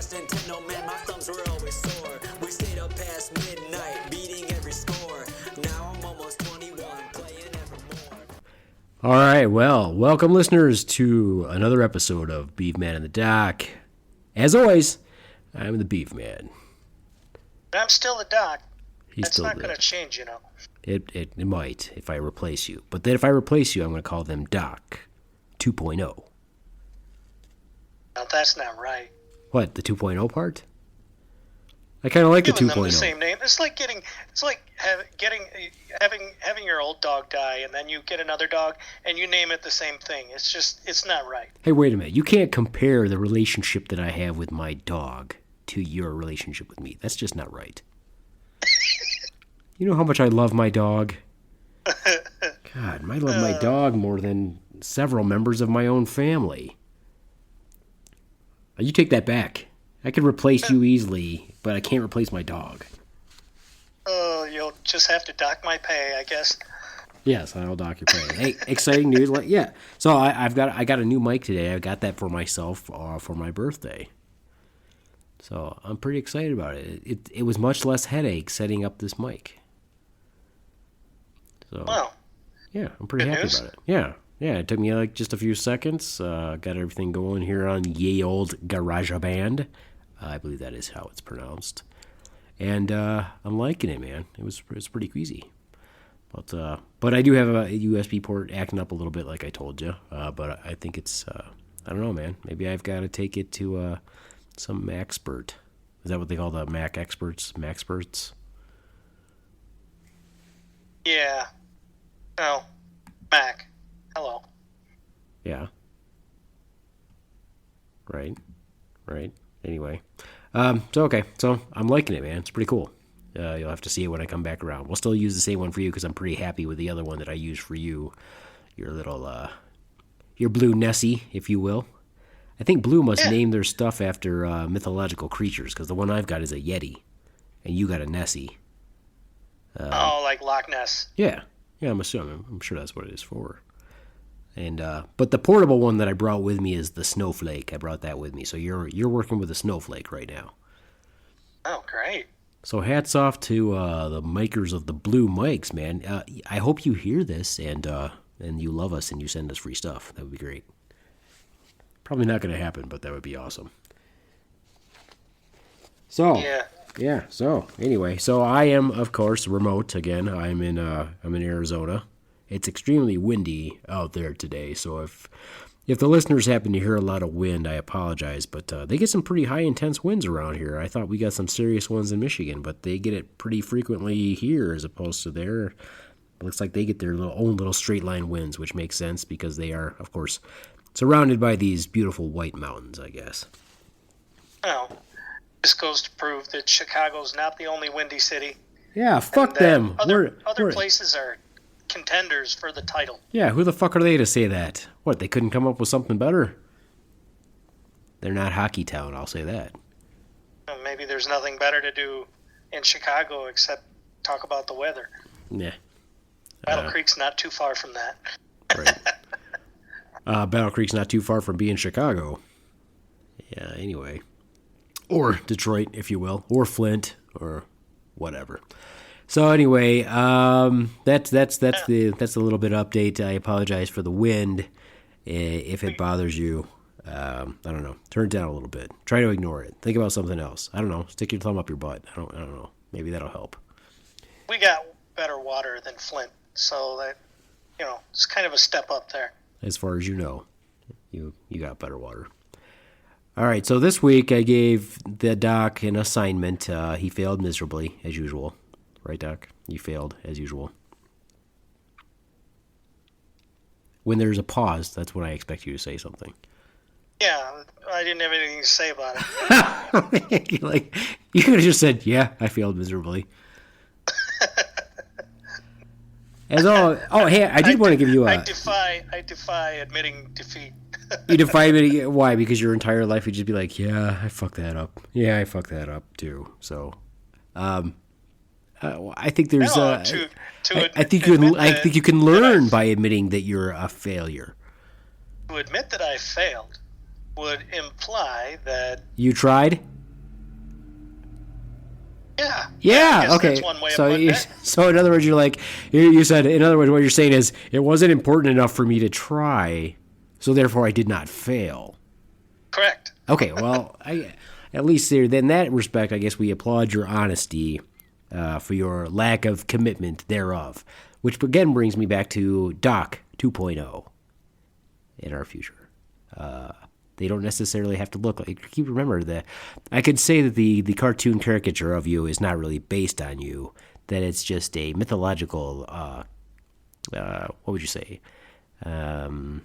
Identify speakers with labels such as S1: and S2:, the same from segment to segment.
S1: watched Nintendo, man, my thumbs were always sore. We stayed up past midnight, beating every score. Now I'm almost 21, playing evermore.
S2: All right, well, welcome listeners to another episode of Beaveman in the Dock. As always, I'm the Beaveman.
S3: I'm still the Doc.
S2: He's
S3: That's
S2: still
S3: not
S2: the-
S3: going to change, you know.
S2: It might if I replace you. But then if I replace you, I'm going to call them Doc 2.0.
S3: Now, that's not right.
S2: What, the 2.0 part? I kind of like the
S3: Giving them
S2: 2.0.
S3: the same name. It's like having your old dog die, and then you get another dog, and you name it the same thing. It's not right.
S2: Hey, wait a minute. You can't compare the relationship that I have with my dog to your relationship with me. That's just not right. You know how much I love my dog? God, I love my dog more than several members of my own family. You take that back. I could replace you easily, but I can't replace my dog.
S3: Oh, you'll just have to dock my pay, I guess.
S2: Yes, I'll dock your pay. Hey, exciting news! Yeah, so I got a new mic today. I got that for myself for my birthday. So I'm pretty excited about it. It was much less headache setting up this mic. So
S3: Wow.
S2: yeah, I'm pretty
S3: Good
S2: happy
S3: news.
S2: about it. Yeah. It took me like just a few seconds. Got everything going here on ye old GarageBand. I believe that is how it's pronounced. And I'm liking it, man. It was pretty easy. But I do have a USB port acting up a little bit, like I told you. But I think it's I don't know, man. Maybe I've got to take it to some Maxpert. Is that what they call the Mac experts? Maxperts?
S3: Yeah. Oh, Mac. Hello.
S2: Yeah. Right. Anyway. So I'm liking it, man. It's pretty cool. You'll have to see it when I come back around. We'll still use the same one for you because I'm pretty happy with the other one that I used for you. Your little, your blue Nessie, if you will. I think Blue must name their stuff after mythological creatures because the one I've got is a Yeti, and you got a Nessie.
S3: Like Loch Ness.
S2: Yeah, I'm assuming. I'm sure that's what it is for. And but the portable one that I brought with me is the Snowflake. I brought that with me. So you're working with a Snowflake right now.
S3: Oh, great.
S2: So hats off to the makers of the blue mics, man. I hope you hear this and you love us and you send us free stuff. That would be great. Probably not going to happen, but that would be awesome. So yeah. So anyway, I am of course remote again. I'm in Arizona. It's extremely windy out there today, so if the listeners happen to hear a lot of wind, I apologize, but they get some pretty high intense winds around here. I thought we got some serious ones in Michigan, but they get it pretty frequently here as opposed to there. It looks like they get their own little straight line winds, which makes sense because they are, of course, surrounded by these beautiful white mountains, I guess.
S3: Well, this goes to prove that Chicago's not the only windy city.
S2: Yeah, fuck them.
S3: Other places are contenders for the title.
S2: Yeah, who the fuck are they to say that? What, they couldn't come up with something better? They're not Hockey Town, I'll say that.
S3: Well, maybe there's nothing better to do in Chicago except talk about the weather.
S2: Yeah.
S3: Battle Creek's not too far from that.
S2: Right. Battle Creek's not too far from being Chicago. Yeah, anyway. Or Detroit, if you will. Or Flint, or whatever. So anyway, that's the little bit of update. I apologize for the wind. If it bothers you, I don't know. Turn it down a little bit. Try to ignore it. Think about something else. I don't know. Stick your thumb up your butt. I don't know. Maybe that'll help.
S3: We got better water than Flint, so that it's kind of a step up there.
S2: As far as you know, you got better water. All right. So this week I gave the doc an assignment. He failed miserably as usual. Right, Doc? You failed, as usual. When there's a pause, that's when I expect you to say something.
S3: Yeah, I didn't have anything to say about it.
S2: You could have just said, yeah, I failed miserably. Hey, I did want to give you a...
S3: I defy admitting defeat.
S2: You defy admitting... Why? Because your entire life you'd just be like, yeah, I fucked that up. Yeah, I fucked that up, too. So, I think there's I think you can learn by admitting that you're a failure.
S3: To admit that I failed would imply that
S2: you tried. Yeah.
S3: I guess
S2: Okay.
S3: that's one way of
S2: So,
S3: putting it.
S2: so in other words, you're like you said. In other words, what you're saying is it wasn't important enough for me to try, so therefore I did not fail.
S3: Correct.
S2: Okay. Well, at least there. Then in that respect, I guess we applaud your honesty for your lack of commitment thereof, which again brings me back to Doc 2.0 in our future. They don't necessarily have to look like. Keep remember that I could say that the cartoon caricature of you is not really based on you. That it's just a mythological. What would you say? An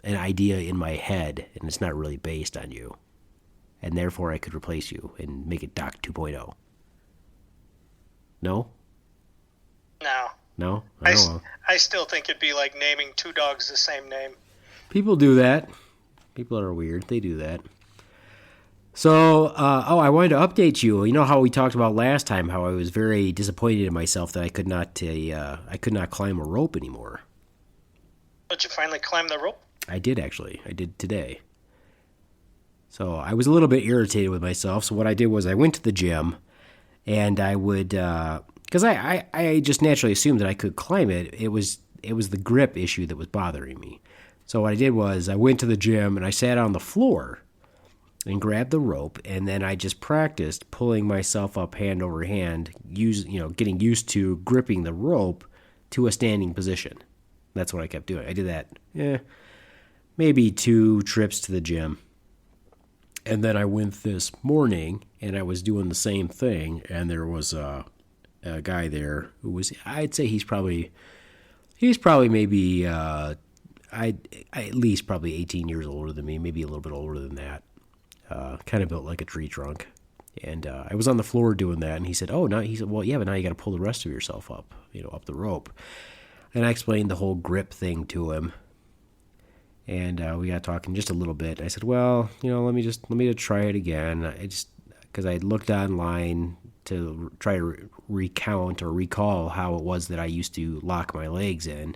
S2: idea in my head, and it's not really based on you, and therefore I could replace you and make it Doc 2.0. No.
S3: No.
S2: No.
S3: I still think it'd be like naming two dogs the same name.
S2: People do that. People are weird. They do that. So, I wanted to update you. You know how we talked about last time how I was very disappointed in myself that I could not climb a rope anymore.
S3: But you finally climbed the rope?
S2: I did actually. I did today. So I was a little bit irritated with myself. So what I did was I went to the gym, and I would because I just naturally assumed that I could climb it. It was the grip issue that was bothering me. So what I did was I went to the gym and I sat on the floor and grabbed the rope, and then I just practiced pulling myself up hand over hand, getting used to gripping the rope to a standing position. That's what I kept doing. I did that maybe 2 trips to the gym. And then I went this morning and I was doing the same thing, and there was a guy there who was, I'd say he's probably maybe at least probably 18 years older than me, maybe a little bit older than that. Kind of built like a tree trunk. And I was on the floor doing that, and he said, well, yeah, but now you got to pull the rest of yourself up, up the rope. And I explained the whole grip thing to him. And we got talking just a little bit. I said, well, let me just try it again. Because I looked online to try to recount or recall how it was that I used to lock my legs in.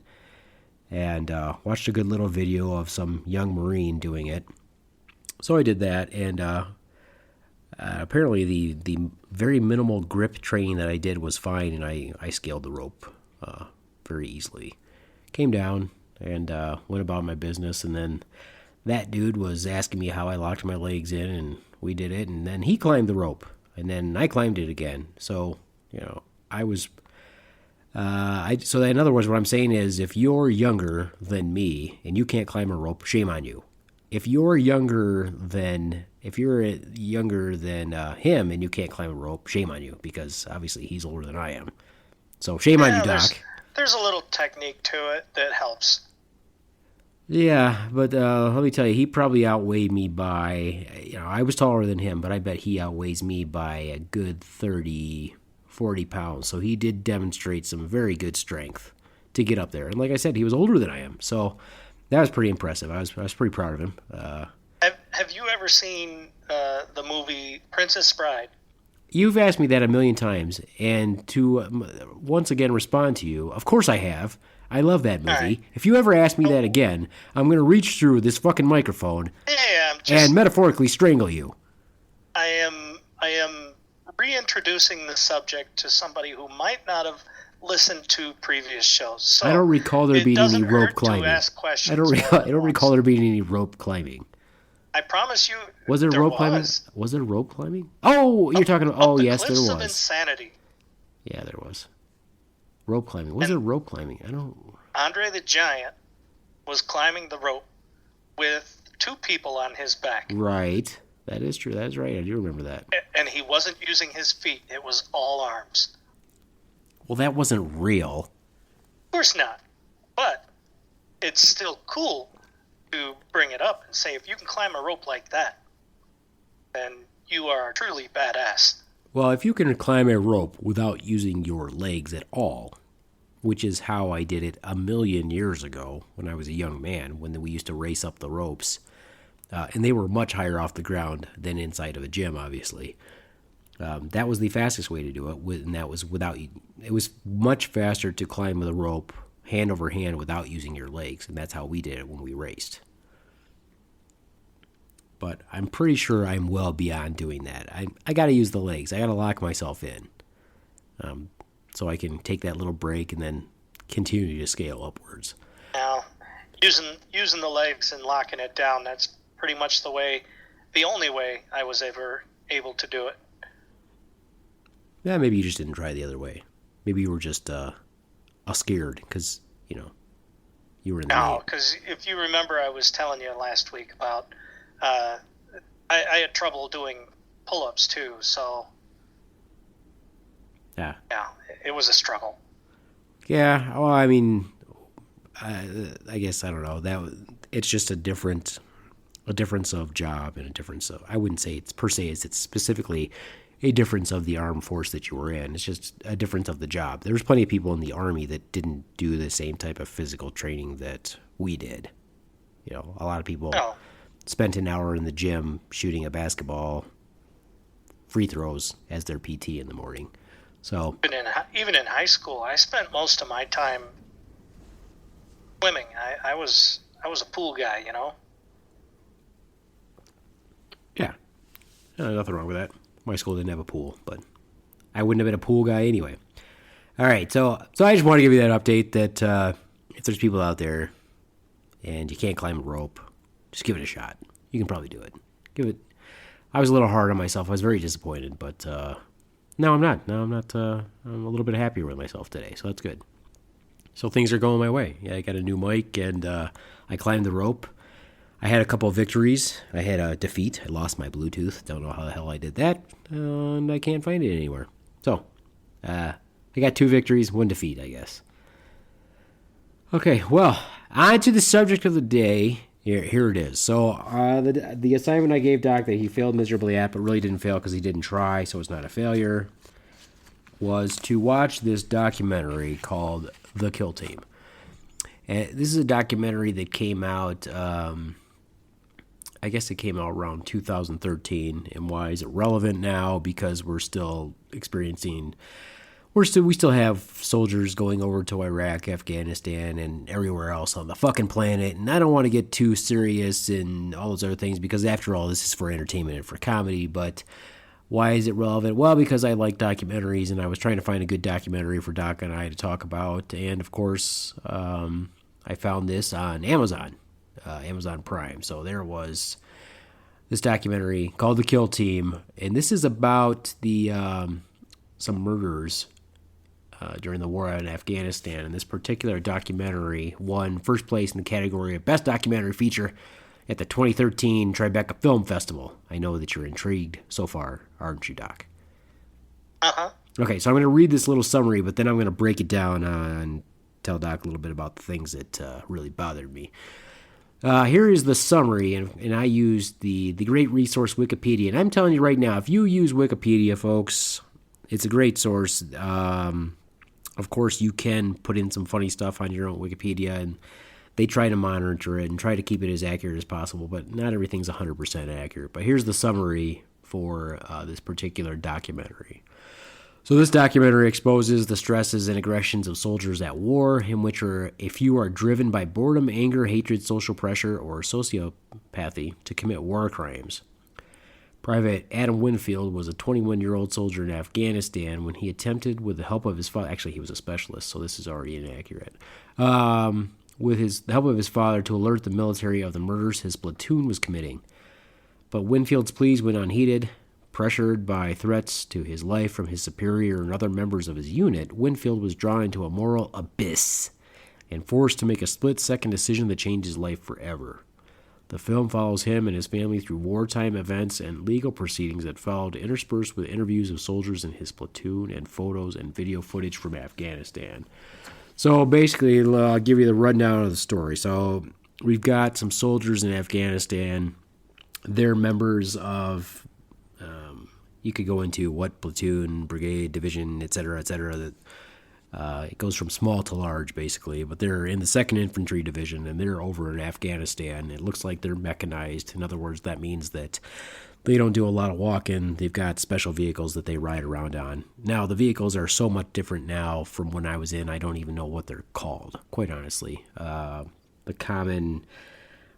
S2: And watched a good little video of some young Marine doing it. So I did that, and apparently the very minimal grip training that I did was fine, and I scaled the rope very easily. Came down and went about my business, and then that dude was asking me how I locked my legs in, and we did it, and then he climbed the rope, and then I climbed it again. So, I was... so in other words, what I'm saying is, if you're younger than me and you can't climb a rope, shame on you. If you're younger than him and you can't climb a rope, shame on you, because obviously he's older than I am. So shame on you, Doc.
S3: There's a little technique to it that helps.
S2: Yeah, but let me tell you, he probably outweighed me by, I was taller than him, but I bet he outweighs me by a good 30, 40 pounds. So he did demonstrate some very good strength to get up there. And like I said, he was older than I am. So that was pretty impressive. I was pretty proud of him.
S3: Have you ever seen the movie Princess Bride?
S2: You've asked me that a million times, and to once again respond to you, of course I have. I love that movie.
S3: Right.
S2: If you ever ask me that again, I'm going to reach through this fucking microphone and metaphorically strangle you.
S3: I am reintroducing the subject to somebody who might not have listened to previous shows. So
S2: I don't recall there being any rope climbing.
S3: To ask questions
S2: I don't recall there being any rope climbing.
S3: I promise you.
S2: Was there rope climbing? Was there rope climbing? Oh, you're talking about. Oh, yes, there was.
S3: Of Insanity.
S2: Yeah, there was. Rope climbing. Was there rope climbing? I don't.
S3: Andre the Giant was climbing the rope with 2 people on his back.
S2: Right. That is true. That is right. I do remember that.
S3: And he wasn't using his feet. It was all arms.
S2: Well, that wasn't real.
S3: Of course not. But it's still cool to bring it up and say, if you can climb a rope like that, then you are truly badass.
S2: Well, if you can climb a rope without using your legs at all, which is how I did it a million years ago when I was a young man, when we used to race up the ropes, and they were much higher off the ground than inside of a gym, obviously. That was the fastest way to do it, and that was it was much faster to climb the rope hand over hand without using your legs, and that's how we did it when we raced. But I'm pretty sure I'm well beyond doing that. I got to use the legs. I got to lock myself in. so I can take that little break and then continue to scale upwards.
S3: Now, using the legs and locking it down, that's pretty much the only way I was ever able to do it.
S2: Yeah, maybe you just didn't try the other way. Maybe you were just scared because, you were in the
S3: No, because if you remember, I was telling you last week about I had trouble doing pull-ups too, so
S2: yeah,
S3: it was a struggle.
S2: Yeah, well, I mean, I guess I don't know. It's just a difference of job and a difference of, I wouldn't say it's per se it's specifically a difference of the armed force that you were in. It's just a difference of the job. There's plenty of people in the Army that didn't do the same type of physical training that we did. A lot of people spent an hour in the gym shooting a basketball free throws as their PT in the morning. So
S3: even in high school, I spent most of my time swimming. I was a pool guy,
S2: Yeah, nothing wrong with that. My school didn't have a pool, but I wouldn't have been a pool guy anyway. All right, so I just want to give you that update that if there's people out there and you can't climb a rope, just give it a shot. You can probably do it. I was a little hard on myself. I was very disappointed, but no, I'm not. I'm a little bit happier with myself today, so that's good. So things are going my way. Yeah, I got a new mic, and I climbed the rope. I had a couple of victories. I had a defeat. I lost my Bluetooth. Don't know how the hell I did that, and I can't find it anywhere. So, I got 2 victories, 1 defeat, I guess. Okay, well, on to the subject of the day. Here it is. So, the assignment I gave Doc that he failed miserably at, but really didn't fail because he didn't try, so it's not a failure, was to watch this documentary called The Kill Team. And this is a documentary that came out, I guess it came out around 2013. And why is it relevant now? Because we still have soldiers going over to Iraq, Afghanistan, and everywhere else on the fucking planet. And I don't want to get too serious and all those other things because after all, this is for entertainment and for comedy. But why is it relevant? Well, because I like documentaries and I was trying to find a good documentary for Doc and I to talk about. And of course, I found this on Amazon Prime. So there was this documentary called The Kill Team, and this is about the some murders during the war in Afghanistan. And this particular documentary won first place in the category of Best Documentary Feature at the 2013 Tribeca Film Festival. I know that you're intrigued so far, aren't you, Doc?
S3: Uh-huh.
S2: Okay, so I'm going to read this little summary, but then I'm going to break it down and tell Doc a little bit about the things that really bothered me. Here is the summary, and I used the great resource Wikipedia. And I'm telling you right now, if you use Wikipedia, folks, it's a great source. Of course, you can put in some funny stuff on your own Wikipedia, and they try to monitor it and try to keep it as accurate as possible, but not everything's 100% accurate. But here's the summary for this particular documentary. So this documentary exposes the stresses and aggressions of soldiers at war, in which if you are driven by boredom, anger, hatred, social pressure, or sociopathy to commit war crimes. Private Adam Winfield was a 21-year-old soldier in Afghanistan when he attempted, with the help of his father, actually he was a specialist, so this is already inaccurate, with the help of his father to alert the military of the murders his platoon was committing. But Winfield's pleas went unheeded. Pressured by threats to his life from his superior and other members of his unit, Winfield was drawn into a moral abyss and forced to make a split-second decision that changed his life forever. The film follows him and his family through wartime events and legal proceedings that followed, interspersed with interviews of soldiers in his platoon and photos and video footage from Afghanistan. So basically, I'll give you the rundown of the story. So we've got some soldiers in Afghanistan. They're members of... you could go into what platoon, brigade, division, etc., that it goes from small to large, basically. But they're in the 2nd Infantry Division, and they're over in Afghanistan. It looks like they're mechanized. In other words, that means that they don't do a lot of walking. They've got special vehicles that they ride around on. Now, the vehicles are so much different now from when I was in, I don't even know what they're called, quite honestly. The common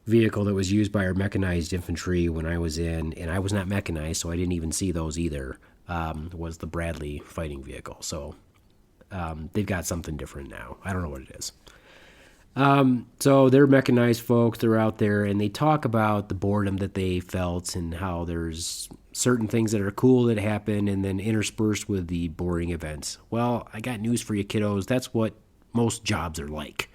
S2: vehicle that was used by our mechanized infantry when I was in, and I was not mechanized, so I didn't even see those either. was the Bradley fighting vehicle. So they've got something different now. I don't know what it is. So they're mechanized folks. They're out there, and they talk about the boredom that they felt and how there's certain things that are cool that happen and then interspersed with the boring events. Well, I got news for you, kiddos. That's what most jobs are like.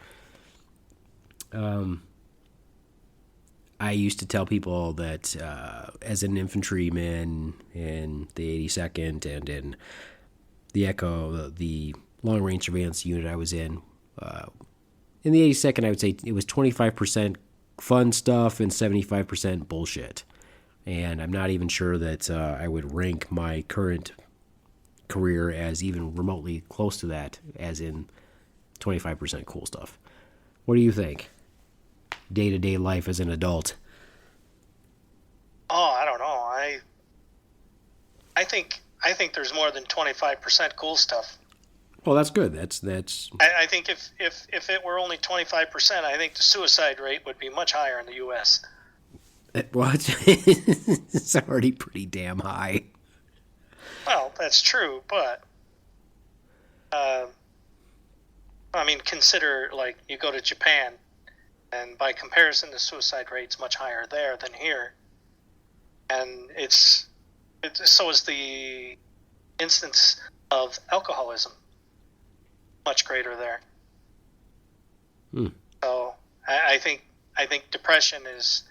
S2: I used to tell people that as an infantryman in the 82nd and in the Echo, the long-range surveillance unit I was in the 82nd, I would say it was 25% fun stuff and 75% bullshit. And I'm not even sure that I would rank my current career as even remotely close to that, as in 25% cool stuff. What do you think? Day-to-day life as an adult.
S3: Oh, I don't know. I think there's more than 25% cool stuff.
S2: Well, that's good. That's.
S3: I think if it were only 25%, I think the suicide rate would be much higher in the U.S.
S2: Well, it's already pretty damn high.
S3: Well, that's true, but consider, like, you go to Japan, and by comparison, the suicide rate's much higher there than here, and it's so is the instance of alcoholism much greater there. So I think depression is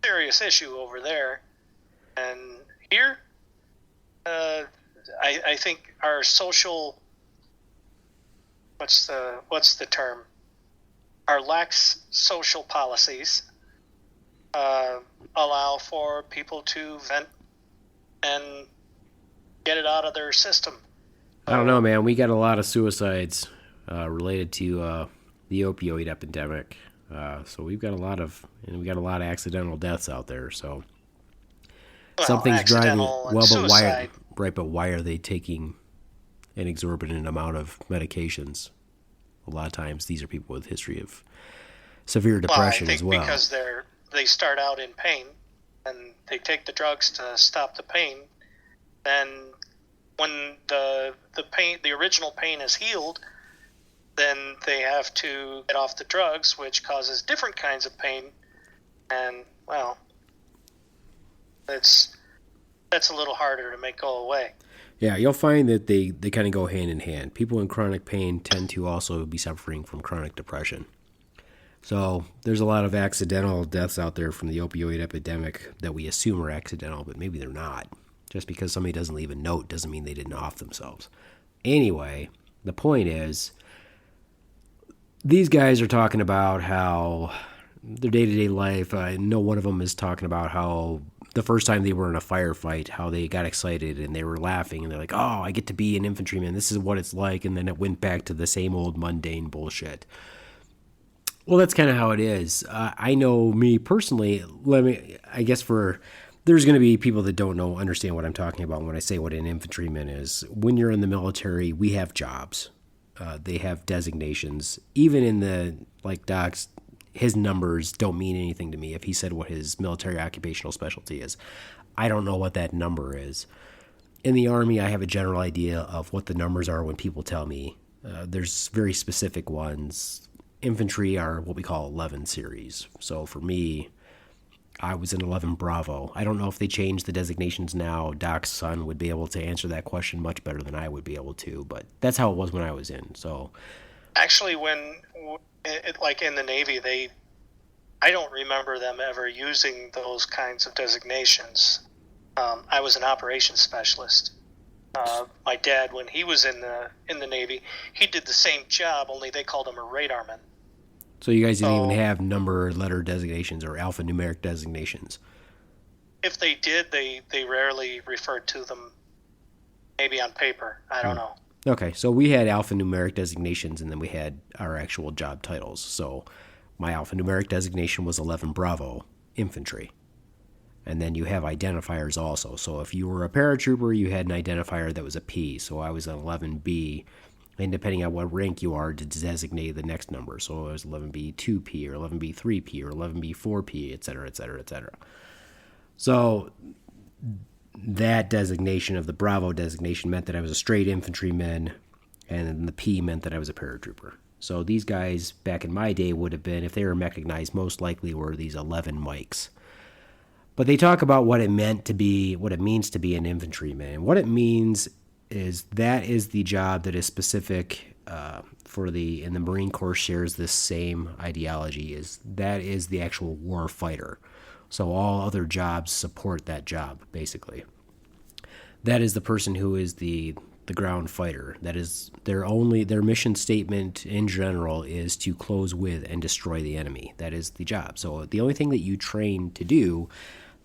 S3: a serious issue over there, and here, I think our social what's the term? Our lax social policies allow for people to vent and get it out of their system.
S2: I don't know, man. We got a lot of suicides related to the opioid epidemic. So we've got a lot of accidental deaths out there. So something's driving. Well, but why are they taking an exorbitant amount of medications? A lot of times, these are people with a history of severe depression as well.
S3: Because they start out in pain, and they take the drugs to stop the pain. Then, when the original pain is healed, then they have to get off the drugs, which causes different kinds of pain. And, well, that's a little harder to make go away.
S2: Yeah, you'll find that they kind of go hand in hand. People in chronic pain tend to also be suffering from chronic depression. So there's a lot of accidental deaths out there from the opioid epidemic that we assume are accidental, but maybe they're not. Just because somebody doesn't leave a note doesn't mean they didn't off themselves. Anyway, the point is, these guys are talking about how their day-to-day life, no one of them is talking about how the first time they were in a firefight, how they got excited and they were laughing and they're like, oh, I get to be an infantryman. This is what it's like. And then it went back to the same old mundane bullshit. Well, that's kind of how it is. I know me personally, there's going to be people that don't understand what I'm talking about when I say what an infantryman is. When you're in the military, we have jobs. They have designations. Even in the, like Doc's, his numbers don't mean anything to me. If he said what his military occupational specialty is, I don't know what that number is. In the Army, I have a general idea of what the numbers are when people tell me. There's very specific ones. Infantry are what we call 11 series. So for me, I was in 11 Bravo. I don't know if they changed the designations now. Doc's son would be able to answer that question much better than I would be able to, but that's how it was when I was in. So,
S3: actually, like in the Navy, I don't remember them ever using those kinds of designations. I was an operations specialist. My dad, when he was in the Navy, he did the same job, only they called him a radarman.
S2: So you guys didn't even have number, letter designations or alphanumeric designations?
S3: If they did, they rarely referred to them, maybe on paper. I don't know.
S2: Okay, so we had alphanumeric designations, and then we had our actual job titles. So my alphanumeric designation was 11 Bravo, infantry. And then you have identifiers also. So if you were a paratrooper, you had an identifier that was a P. So I was an 11B, and depending on what rank you are, to designate the next number. So it was 11B2P, or 11B3P, or 11B4P, et cetera, et cetera, et cetera. So that designation of the Bravo designation meant that I was a straight infantryman, and the P meant that I was a paratrooper. So these guys back in my day would have been, if they were mechanized, most likely were these 11 mics. But they talk about what it means to be an infantryman. And what it means is that is the job that is specific and the Marine Corps shares this same ideology, is that is the actual war fighter. So all other jobs support that job, basically. That is the person who is the ground fighter. That is their mission statement in general is to close with and destroy the enemy. That is the job. So the only thing that you train to do,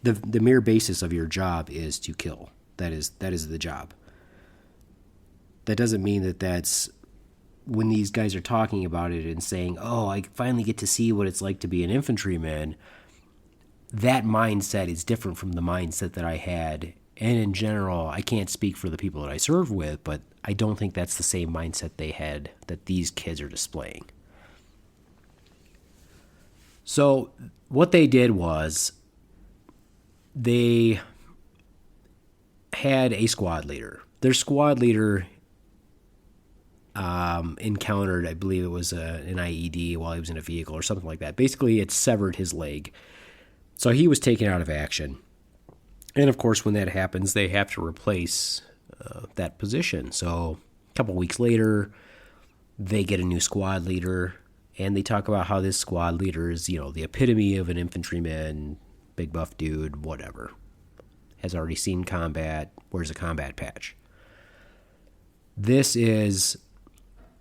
S2: the mere basis of your job is to kill. That is the job. That doesn't mean that that's when these guys are talking about it and saying, "Oh, I finally get to see what it's like to be an infantryman." That mindset is different from the mindset that I had. And in general, I can't speak for the people that I serve with, but I don't think that's the same mindset they had that these kids are displaying. So what they did was they had a squad leader. Their squad leader encountered, I believe it was an IED while he was in a vehicle or something like that. Basically, it severed his leg. So he was taken out of action. And of course, when that happens, they have to replace that position. So a couple weeks later, they get a new squad leader, and they talk about how this squad leader is, the epitome of an infantryman, big buff dude, whatever. Has already seen combat, wears a combat patch. This is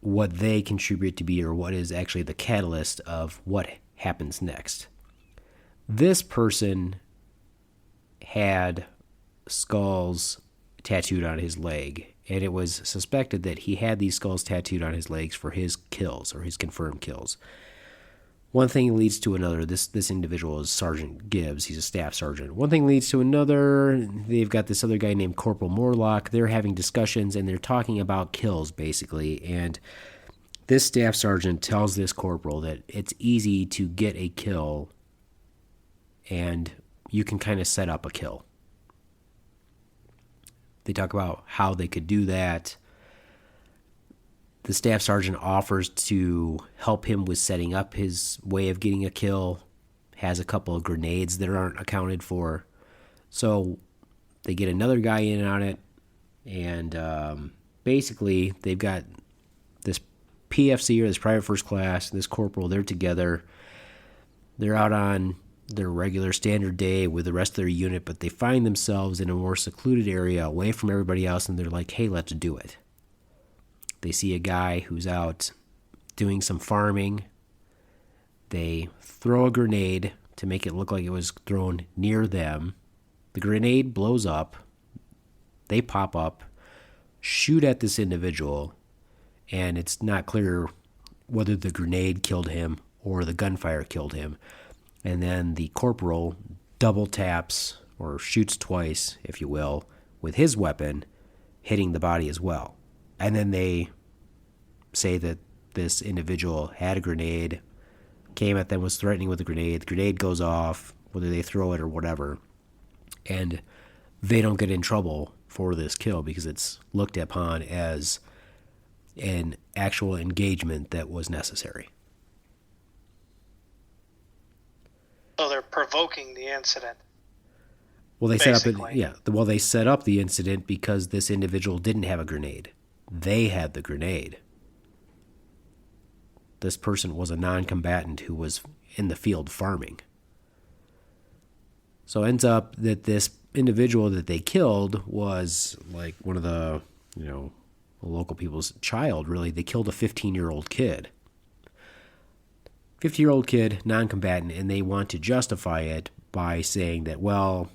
S2: what they contribute to be, or what is actually the catalyst of what happens next. This person had skulls tattooed on his leg, and it was suspected that he had these skulls tattooed on his legs for his kills, or his confirmed kills. One thing leads to another. This individual is Sergeant Gibbs. He's a staff sergeant. One thing leads to another. They've got this other guy named Corporal Morlock. They're having discussions, and they're talking about kills, basically. And this staff sergeant tells this corporal that it's easy to get a kill, and you can kind of set up a kill. They talk about how they could do that. The staff sergeant offers to help him with setting up his way of getting a kill, has a couple of grenades that aren't accounted for. So they get another guy in on it, and basically they've got this PFC, or this private first class, this corporal, they're together. They're out on their regular standard day with the rest of their unit, but they find themselves in a more secluded area away from everybody else, and they're like, hey, let's do it. They see a guy who's out doing some farming. They throw a grenade to make it look like it was thrown near them. The grenade blows up. They pop up, shoot at this individual, and it's not clear whether the grenade killed him or the gunfire killed him. And then the corporal double taps, or shoots twice, if you will, with his weapon, hitting the body as well. And then they say that this individual had a grenade, came at them, was threatening with a grenade. The grenade goes off, whether they throw it or whatever. And they don't get in trouble for this kill because it's looked upon as an actual engagement that was necessary.
S3: So they're provoking the incident.
S2: Well, they set up the incident because this individual didn't have a grenade. They had the grenade. This person was a non-combatant who was in the field farming. So it ends up that this individual that they killed was like one of the, local people's child, really. They killed a 15-year-old kid. 50-year-old kid, non-combatant, and they want to justify it by saying that, well,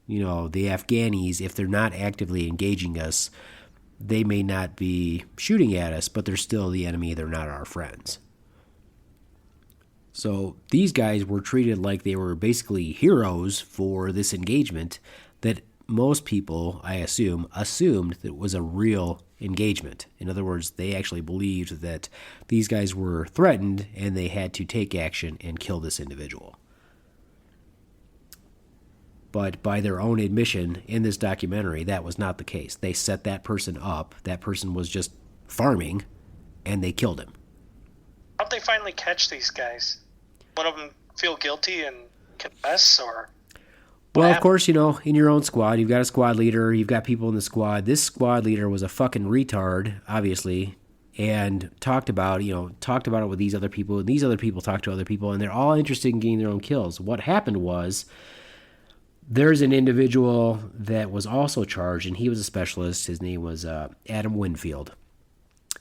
S2: the Afghanis, if they're not actively engaging us, they may not be shooting at us, but they're still the enemy. They're not our friends. So these guys were treated like they were basically heroes for this engagement that most people, I assumed that it was a real engagement. In other words, they actually believed that these guys were threatened and they had to take action and kill this individual. But by their own admission in this documentary, that was not the case. They set that person up. That person was just farming, and they killed him.
S3: How'd they finally catch these guys? One of them feel guilty and confess, or?
S2: Well, of course, in your own squad, you've got a squad leader, you've got people in the squad. This squad leader was a fucking retard, obviously, and talked about it with these other people, and these other people talked to other people, and they're all interested in getting their own kills. What happened was, there's an individual that was also charged, and he was a specialist. His name was Adam Winfield.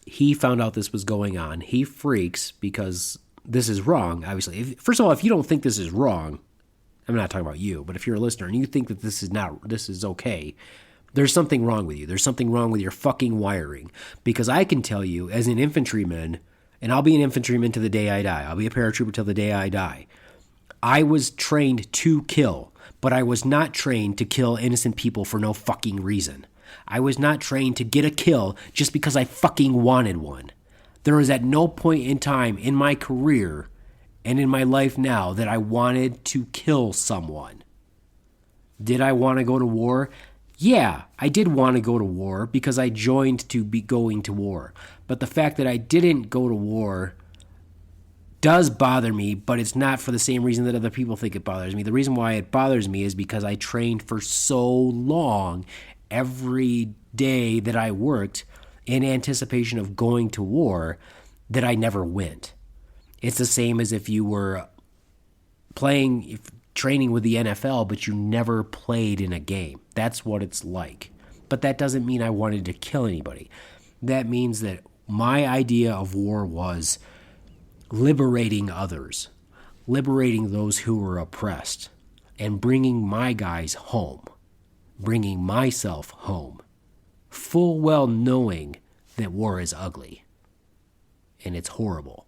S2: He found out this was going on. He freaks because this is wrong, obviously. First of all, if you don't think this is wrong, I'm not talking about you, but if you're a listener and you think that this is okay, there's something wrong with you. There's something wrong with your fucking wiring. Because I can tell you, as an infantryman, and I'll be an infantryman to the day I die. I'll be a paratrooper till the day I die. I was trained to kill, but I was not trained to kill innocent people for no fucking reason. I was not trained to get a kill just because I fucking wanted one. There was at no point in time in my career and in my life now that I wanted to kill someone. Did I want to go to war? Yeah, I did want to go to war because I joined to be going to war. But the fact that I didn't go to war does bother me, but it's not for the same reason that other people think it bothers me. The reason why it bothers me is because I trained for so long every day that I worked in anticipation of going to war that I never went. It's the same as if you were training with the NFL, but you never played in a game. That's what it's like. But that doesn't mean I wanted to kill anybody. That means that my idea of war was liberating others, liberating those who were oppressed, and bringing my guys home, bringing myself home, full well knowing that war is ugly and it's horrible.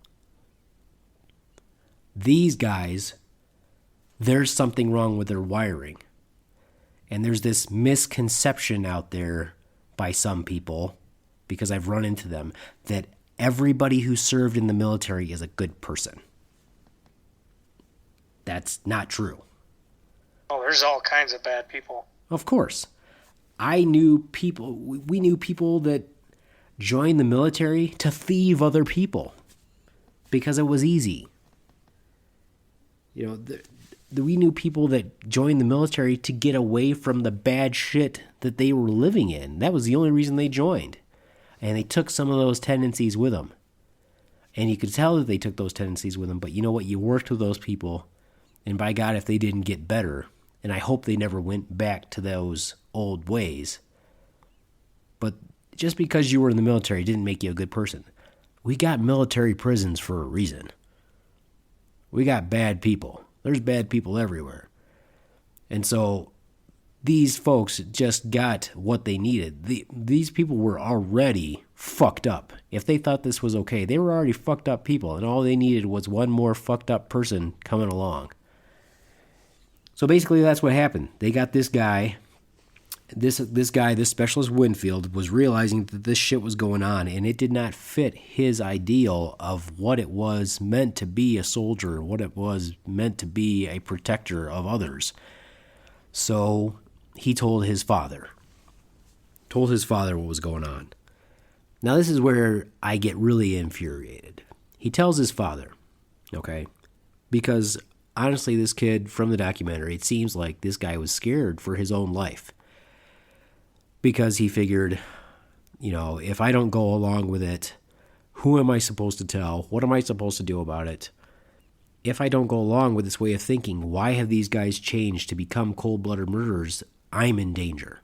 S2: These guys, there's something wrong with their wiring. And there's this misconception out there by some people, because I've run into them, that everybody who served in the military is a good person. That's not true.
S3: Oh, there's all kinds of bad people.
S2: Of course. We knew people that joined the military to thieve other people because it was easy. We knew people that joined the military to get away from the bad shit that they were living in. That was the only reason they joined. And they took some of those tendencies with them. And you could tell that they took those tendencies with them, but you know what? You worked with those people, and by God, if they didn't get better, and I hope they never went back to those old ways, but just because you were in the military didn't make you a good person. We got military prisons for a reason. We got bad people. There's bad people everywhere. And so these folks just got what they needed. These people were already fucked up. If they thought this was okay, they were already fucked up people, and all they needed was one more fucked up person coming along. So basically that's what happened. They got this guy, this specialist Winfield, was realizing that this shit was going on, and it did not fit his ideal of what it was meant to be a soldier, what it was meant to be a protector of others. So he told his father what was going on. Now this is where I get really infuriated. He tells his father, okay, because honestly this kid from the documentary, it seems like this guy was scared for his own life. Because he figured, if I don't go along with it, who am I supposed to tell? What am I supposed to do about it? If I don't go along with this way of thinking, why have these guys changed to become cold-blooded murderers? I'm in danger.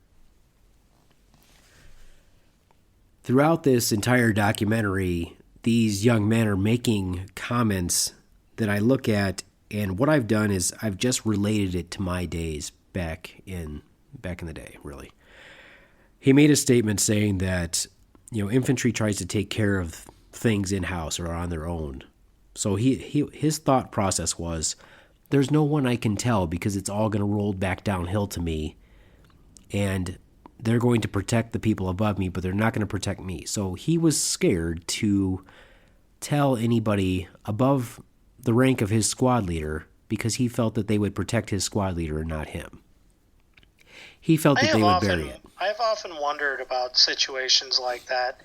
S2: Throughout this entire documentary, these young men are making comments that I look at, and what I've done is I've just related it to my days back in the day, really. He made a statement saying that, infantry tries to take care of things in-house or on their own. So his thought process was, there's no one I can tell because it's all going to roll back downhill to me, and they're going to protect the people above me, but they're not going to protect me. So he was scared to tell anybody above the rank of his squad leader because he felt that they would protect his squad leader and not him. he felt that they would bury it.
S3: I've often wondered about situations like that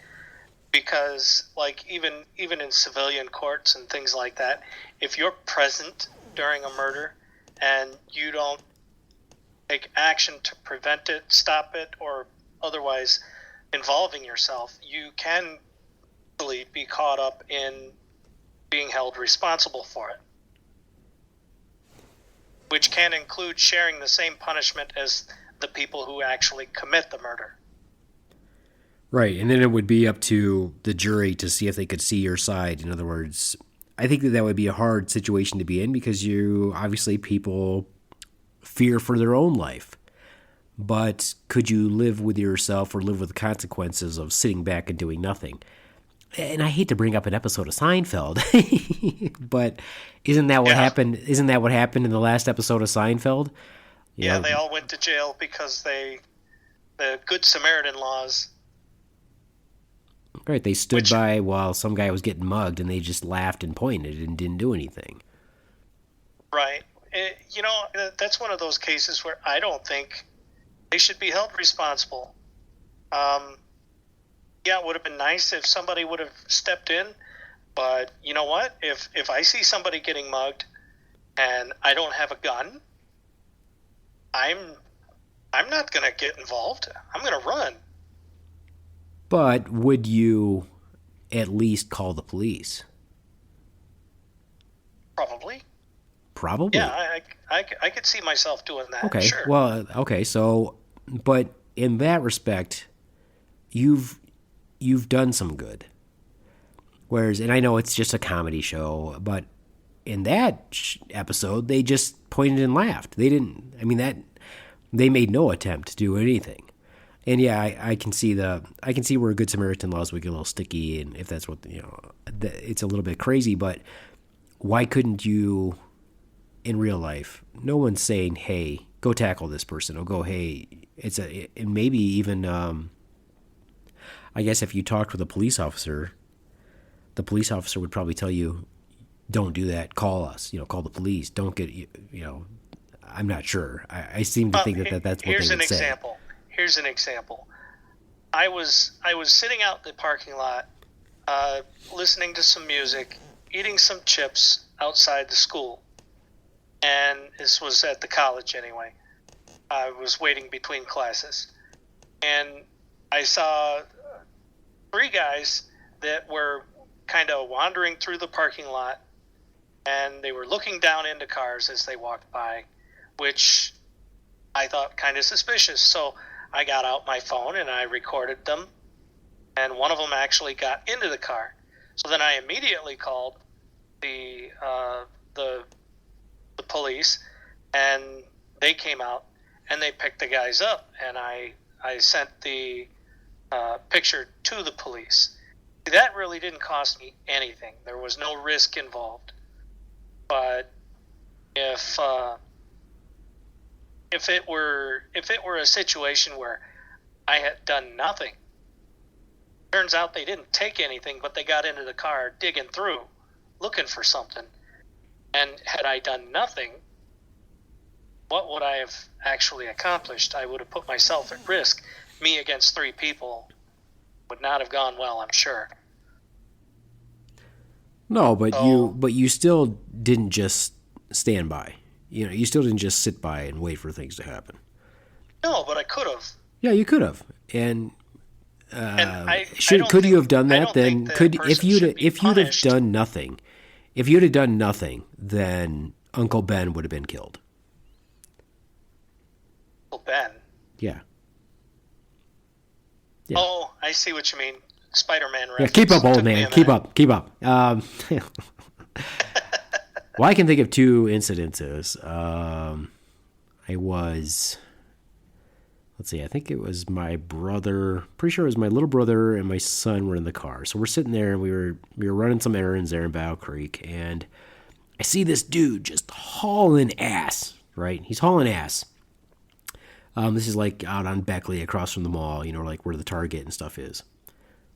S3: because, like, even in civilian courts and things like that, if you're present during a murder and you don't take action to prevent it, stop it, or otherwise involving yourself, you can easily be caught up in being held responsible for it, which can include sharing the same punishment as the people who actually commit the murder.
S2: Right, and then it would be up to the jury to see if they could see your side. In other words, I think that would be a hard situation to be in because people fear for their own life. But could you live with yourself or live with the consequences of sitting back and doing nothing? And I hate to bring up an episode of Seinfeld, but isn't that what happened? Isn't that what happened in the last episode of Seinfeld?
S3: They all went to jail because the Good Samaritan laws.
S2: Right, they stood by while some guy was getting mugged, and they just laughed and pointed and didn't do anything.
S3: Right. That's one of those cases where I don't think they should be held responsible. It would have been nice if somebody would have stepped in, but you know what? If I see somebody getting mugged and I don't have a gun, I'm not going to get involved. I'm going to run.
S2: But would you at least call the police?
S3: Probably.
S2: Probably.
S3: Yeah, I could see myself doing that.
S2: Okay.
S3: Sure.
S2: Well, okay. So, but in that respect, you've done some good. Whereas, and I know it's just a comedy show, but in that episode, they just pointed and laughed. They didn't. I mean, they made no attempt to do anything. And yeah, I can see where Good Samaritan laws would get a little sticky, and if that's what it's a little bit crazy. But why couldn't you, in real life? No one's saying, "Hey, go tackle this person," or "Go, hey." And maybe even, I guess if you talked with a police officer, the police officer would probably tell you, "Don't do that. Call us. Call the police. Don't get I'm not sure. I seem to think that's what they would say.
S3: Here's an example. I was sitting out in the parking lot, listening to some music, eating some chips outside the school, and this was at the college anyway. I was waiting between classes, and I saw 3 guys that were kind of wandering through the parking lot, and they were looking down into cars as they walked by, which I thought kind of suspicious. So I got out my phone and I recorded them, and one of them actually got into the car. So then I immediately called the police, and they came out and they picked the guys up, and I sent the picture to the police. That really didn't cost me anything. There was no risk involved. But if it were a situation where I had done nothing, turns out they didn't take anything, but they got into the car digging through, looking for something. And had I done nothing, what would I have actually accomplished? I would have put myself at risk. Me against 3 people would not have gone well, I'm sure.
S2: No, but you still didn't just stand by. You still didn't just sit by and wait for things to happen.
S3: No, but I could have.
S2: Yeah, you could have. And
S3: could
S2: you have done that? Then if you'd have done nothing, then Uncle Ben would have been killed.
S3: Uncle Ben.
S2: Yeah.
S3: Oh, I see what you mean. Spider-Man reference.
S2: Yeah, keep up, old man. Keep up. Well, I can think of 2 incidences. I think it was my brother. Pretty sure it was my little brother and my son were in the car. So we're sitting there and we were running some errands there in Battle Creek, and I see this dude just hauling ass. Right, he's hauling ass. This is like out on Beckley, across from the mall. Like where the Target and stuff is.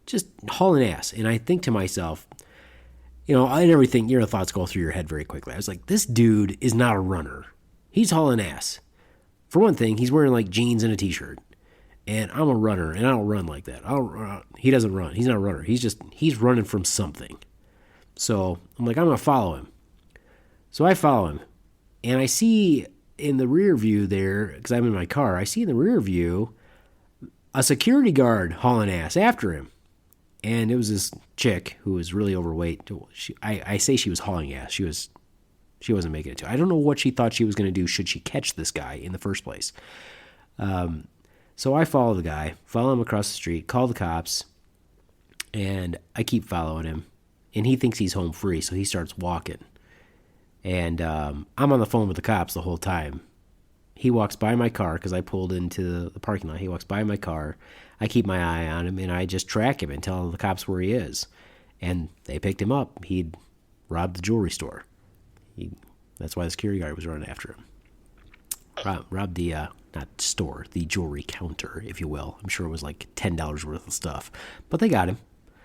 S2: Just hauling ass, and I think to myself, and everything, thoughts go through your head very quickly. I was like, this dude is not a runner. He's hauling ass. For one thing, he's wearing like jeans and a t-shirt. And I'm a runner, and I don't run like that. He doesn't run. He's not a runner. He's running from something. So I'm like, I'm going to follow him. So I follow him. And I see in the rear view there, because I'm in my car, I see in the rear view a security guard hauling ass after him. And it was this chick who was really overweight. I say she was hauling ass. She wasn't making it to. I don't know what she thought she was going to do should she catch this guy in the first place. So I follow the guy, follow him across the street, call the cops, and I keep following him. And he thinks he's home free, so he starts walking. And I'm on the phone with the cops the whole time. He walks by my car because I pulled into the parking lot. He walks by my car. I keep my eye on him, and I just track him and tell the cops where he is. And they picked him up. He'd robbed the jewelry store. That's why the security guard was running after him. Robbed the, not store, the jewelry counter, if you will. I'm sure it was like $10 worth of stuff. But they got him.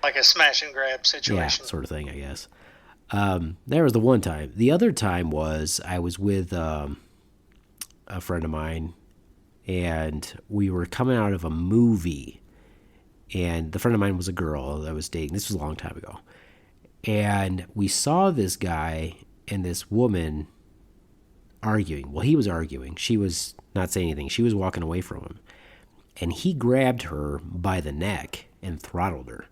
S3: Like a smash and grab situation.
S2: Yeah, sort of thing, I guess. There was the one time. The other time was I was with a friend of mine, and we were coming out of a movie, and the friend of mine was a girl that I was dating. This was a long time ago. And we saw this guy and this woman arguing. Well, he was arguing. She was not saying anything. She was walking away from him. And he grabbed her by the neck and throttled her,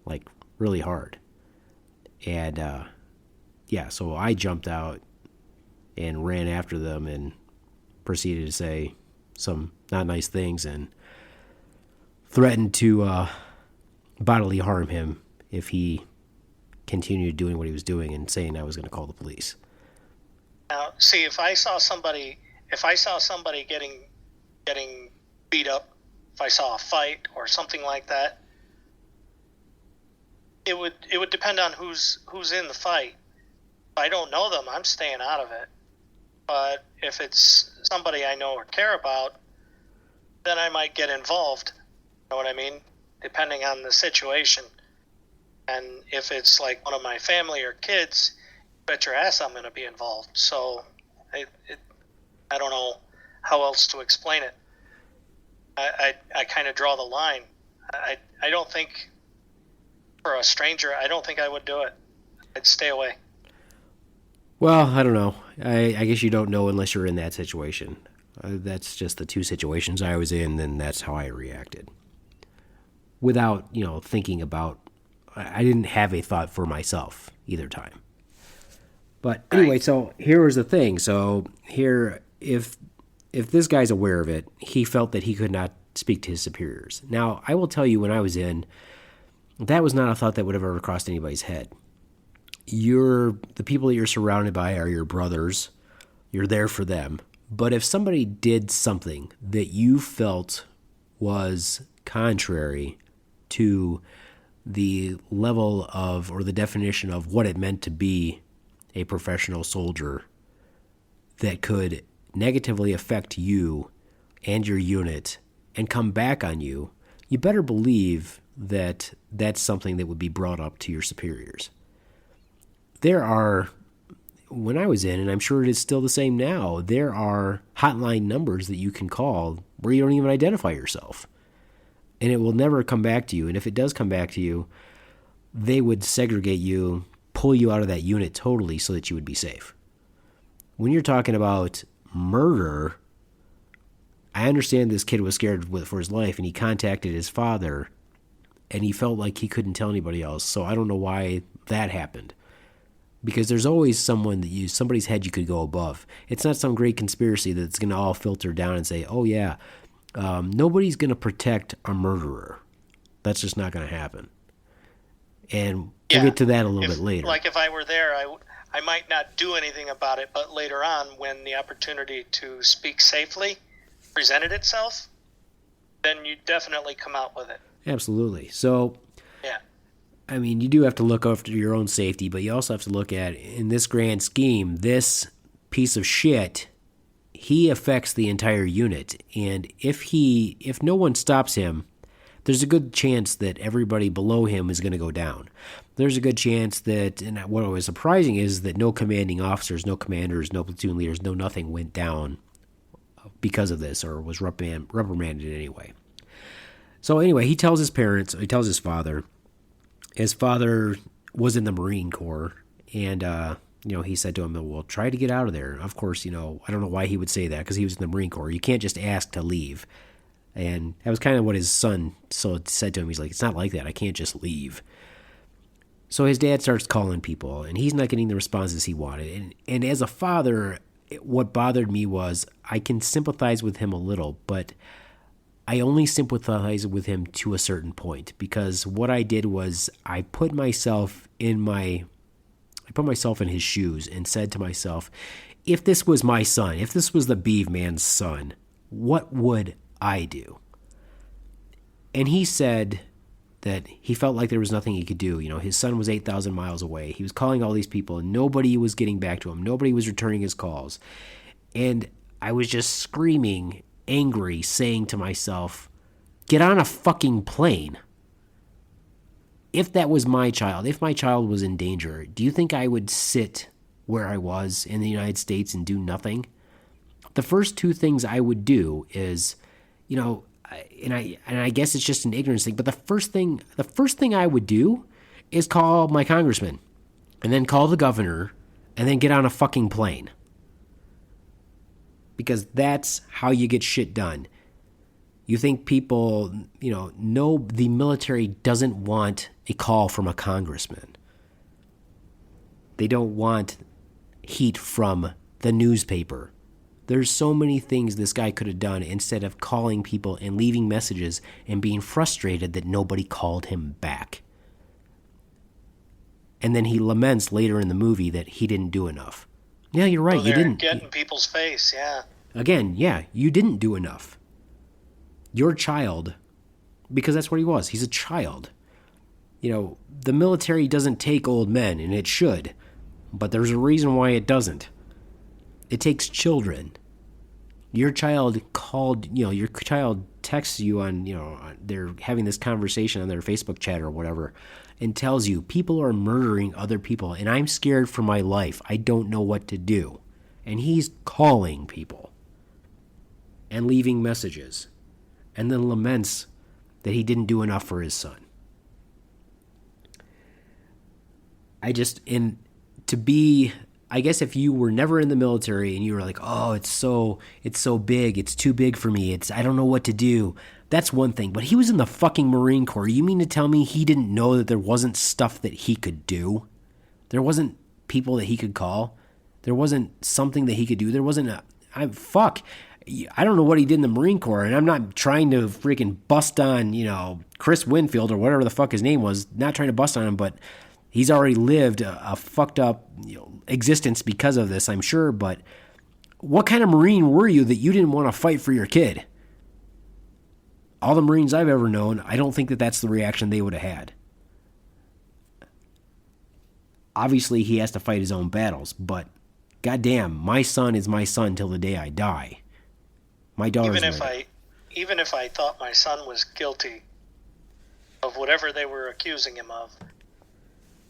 S2: like, really hard. And, so I jumped out and ran after them and proceeded to say some not nice things and threatened to bodily harm him if he continued doing what he was doing and saying I was going to call the police.
S3: Now, see, if I saw somebody getting beat up, if I saw a fight or something like that, it would depend on who's in the fight. If I don't know them, I'm staying out of it. But if it's somebody I know or care about, then I might get involved. You know what I mean? Depending on the situation. And if it's like one of my family or kids, bet your ass I'm going to be involved. So I don't know how else to explain it. I kind of draw the line. I don't think, for a stranger, I don't think I would do it. I'd stay away.
S2: Well, I don't know. I guess you don't know unless you're in that situation. That's just the two situations I was in, and that's how I reacted. Without, thinking about, I didn't have a thought for myself either time. But anyway, so here was the thing. So here, if this guy's aware of it, he felt that he could not speak to his superiors. Now, I will tell you, when I was in, that was not a thought that would have ever crossed anybody's head. The people that you're surrounded by are your brothers. You're there for them. But if somebody did something that you felt was contrary to the level of, or the definition of what it meant to be a professional soldier, that could negatively affect you and your unit and come back on you, you better believe that that's something that would be brought up to your superiors. There are, when I was in, and I'm sure it is still the same now, there are hotline numbers that you can call where you don't even identify yourself. And it will never come back to you. And if it does come back to you, they would segregate you, pull you out of that unit totally so that you would be safe. When you're talking about murder, I understand this kid was scared for his life, and he contacted his father, and he felt like he couldn't tell anybody else. So I don't know why that happened. Because there's always somebody's head you could go above. It's not some great conspiracy that's going to all filter down and say, oh yeah, nobody's going to protect a murderer. That's just not going to happen. And we'll get to that a little bit later.
S3: Like if I were there, I might not do anything about it, but later on, when the opportunity to speak safely presented itself, then you definitely come out with it.
S2: Absolutely. So,
S3: yeah.
S2: I mean, you do have to look after your own safety, but you also have to look at, in this grand scheme, this piece of shit, he affects the entire unit. And if no one stops him, there's a good chance that everybody below him is going to go down. There's a good chance that, and what was surprising is that no commanding officers, no commanders, no platoon leaders, no nothing went down because of this, or was reprimanded anyway. So anyway, he tells his parents, he tells his father. His father was in the Marine Corps, and he said to him, well, try to get out of there. Of course, I don't know why he would say that, because he was in the Marine Corps. You can't just ask to leave. And that was kind of what his son said to him. He's like, it's not like that. I can't just leave. So his dad starts calling people, and he's not getting the responses he wanted. And as a father, what bothered me was I can sympathize with him a little, but I only sympathize with him to a certain point, because what I did was I put myself in his shoes and said to myself, if this was my son, if this was the Beaveman's son, what would I do? And he said that he felt like there was nothing he could do. His son was 8,000 miles away. He was calling all these people, and nobody was getting back to him. Nobody was returning his calls. And I was just screaming, angry, saying to myself, get on a fucking plane. If that was my child, if my child was in danger, do you think I would sit where I was in the United States and do nothing? The first two things I would do is, and I guess it's just an ignorance thing, but the first thing I would do is call my congressman, and then call the governor, and then get on a fucking plane. Because that's how you get shit done. You think people, know the military doesn't want a call from a congressman. They don't want heat from the newspaper. There's so many things this guy could have done instead of calling people and leaving messages and being frustrated that nobody called him back. And then he laments later in the movie that he didn't do enough. Yeah, you're right. You didn't
S3: get in people's face. Yeah.
S2: Again, yeah, you didn't do enough. Your child, because that's what he was. He's a child. The military doesn't take old men, and it should, but there's a reason why it doesn't. It takes children. Your child your child texts you on, they're having this conversation on their Facebook chat or whatever, and tells you people are murdering other people, and I'm scared for my life. I don't know what to do. And he's calling people and leaving messages, and then laments that he didn't do enough for his son. I guess if you were never in the military and you were like, oh, it's so big, it's too big for me, I don't know what to do, that's one thing. But he was in the fucking Marine Corps. You mean to tell me he didn't know that there wasn't stuff that he could do? There wasn't people that he could call? There wasn't something that he could do? There wasn't I don't know what he did in the Marine Corps, and I'm not trying to freaking bust on, Chris Winfield or whatever the fuck his name was, not trying to bust on him, but he's already lived a fucked up existence because of this, I'm sure. But what kind of Marine were you that you didn't want to fight for your kid? All the Marines I've ever known, I don't think that that's the reaction they would have had. Obviously, he has to fight his own battles, but goddamn, my son is my son till the day I die. My daughter's
S3: even if I thought my son was guilty of whatever they were accusing him of,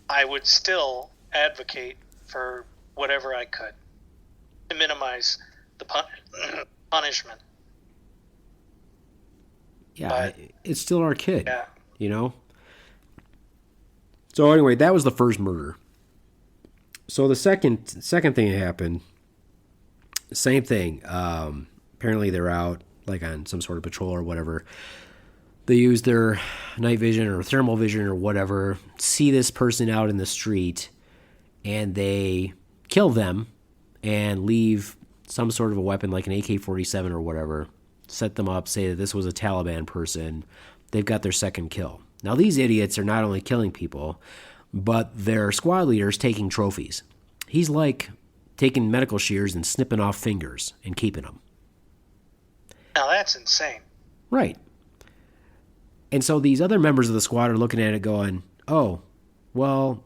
S3: I would still advocate for whatever I could to minimize the punishment.
S2: Yeah,
S3: but,
S2: it's still our kid,
S3: yeah.
S2: So anyway, that was the first murder. So the second thing that happened, same thing. Apparently they're out like on some sort of patrol or whatever. They use their night vision or thermal vision or whatever, see this person out in the street, and they kill them and leave some sort of a weapon like an AK-47 or whatever, set them up, say that this was a Taliban person. They've got their second kill. Now, these idiots are not only killing people, but their squad leader's taking trophies. He's like taking medical shears and snipping off fingers and keeping them.
S3: Now, that's insane.
S2: Right. And so these other members of the squad are looking at it going, oh, well,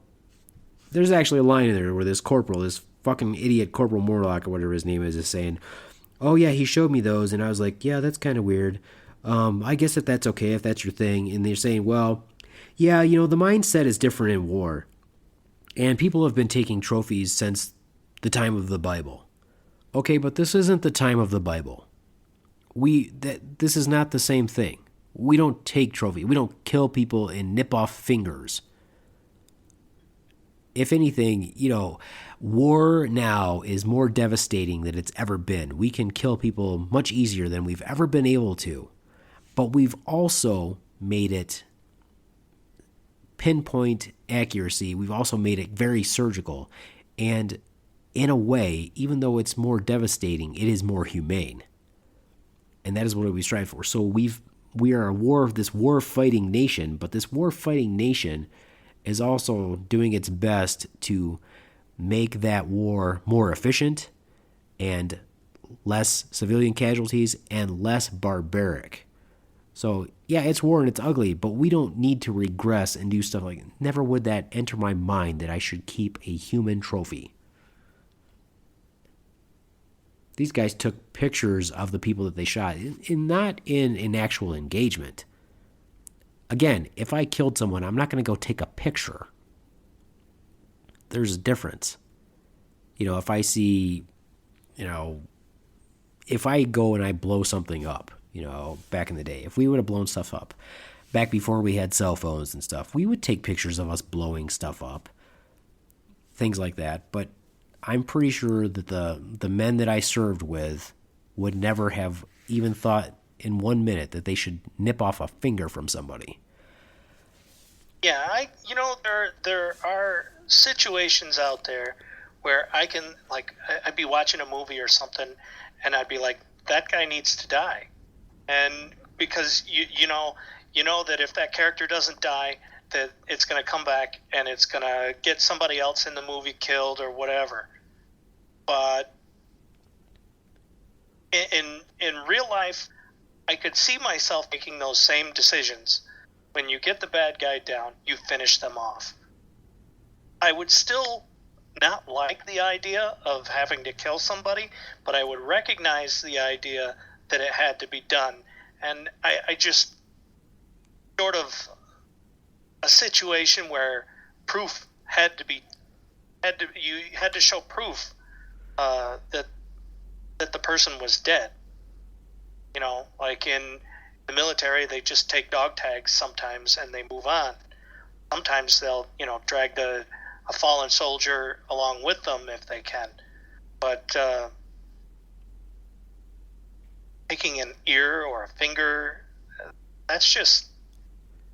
S2: there's actually a line in there where this corporal, this fucking idiot Corporal Morlock or whatever his name is saying, oh, yeah, he showed me those. And I was like, yeah, that's kind of weird. I guess if that's okay, if that's your thing. And they're saying, well, yeah, the mindset is different in war. And people have been taking trophies since the time of the Bible. Okay, but this isn't the time of the Bible. this is not the same thing. We don't take trophy. We don't kill people and nip off fingers. If anything, war now is more devastating than it's ever been. We can kill people much easier than we've ever been able to. But we've also made it pinpoint accuracy. We've also made it very surgical. And in a way, even though it's more devastating, it is more humane. And that is what we strive for. So we are this war-fighting nation, but this war-fighting nation is also doing its best to make that war more efficient and less civilian casualties and less barbaric. So, yeah, it's war and it's ugly, but we don't need to regress and do stuff like, never would that enter my mind that I should keep a human trophy. These guys took pictures of the people that they shot, not in an actual engagement. Again, if I killed someone, I'm not going to go take a picture. There's a difference. If I see, if I go and I blow something up, back in the day, if we would have blown stuff up, back before we had cell phones and stuff, we would take pictures of us blowing stuff up, things like that. But I'm pretty sure that the men that I served with would never have even thought in 1 minute that they should nip off a finger from somebody.
S3: Yeah, there are situations out there where I can, I'd be watching a movie or something, and I'd be like, that guy needs to die. And because you know that if that character doesn't die, that it's going to come back and it's going to get somebody else in the movie killed or whatever. But in real life, I could see myself making those same decisions. When you get the bad guy down, you finish them off. I would still not like the idea of having to kill somebody, but I would recognize the idea that it had to be done. And I just, sort of a situation where proof you had to show proof that the person was dead. Like in the military, they just take dog tags sometimes and they move on. Sometimes they'll, drag a fallen soldier along with them if they can. But taking an ear or a finger, that's just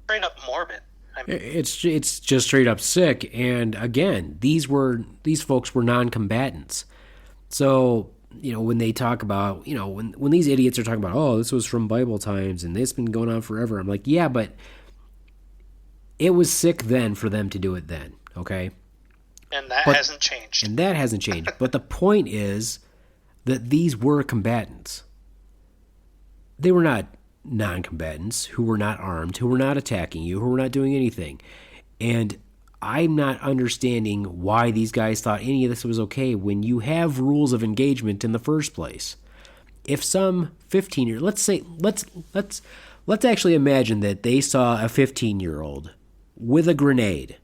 S3: straight up morbid.
S2: It's just straight up sick. And again, these folks were non-combatants. So, when they talk about, when these idiots are talking about, oh, this was from Bible times and this has been going on forever, I'm like, yeah, but it was sick then for them to do it then, okay?
S3: And that hasn't changed. But the point is that these were combatants. They were not non-combatants who were not armed, who were not attacking you, who were not doing anything. And I'm not understanding why these guys thought any of this was okay when you have rules of engagement in the first place. If some 15-year, let's actually imagine that they saw a 15-year-old with a grenade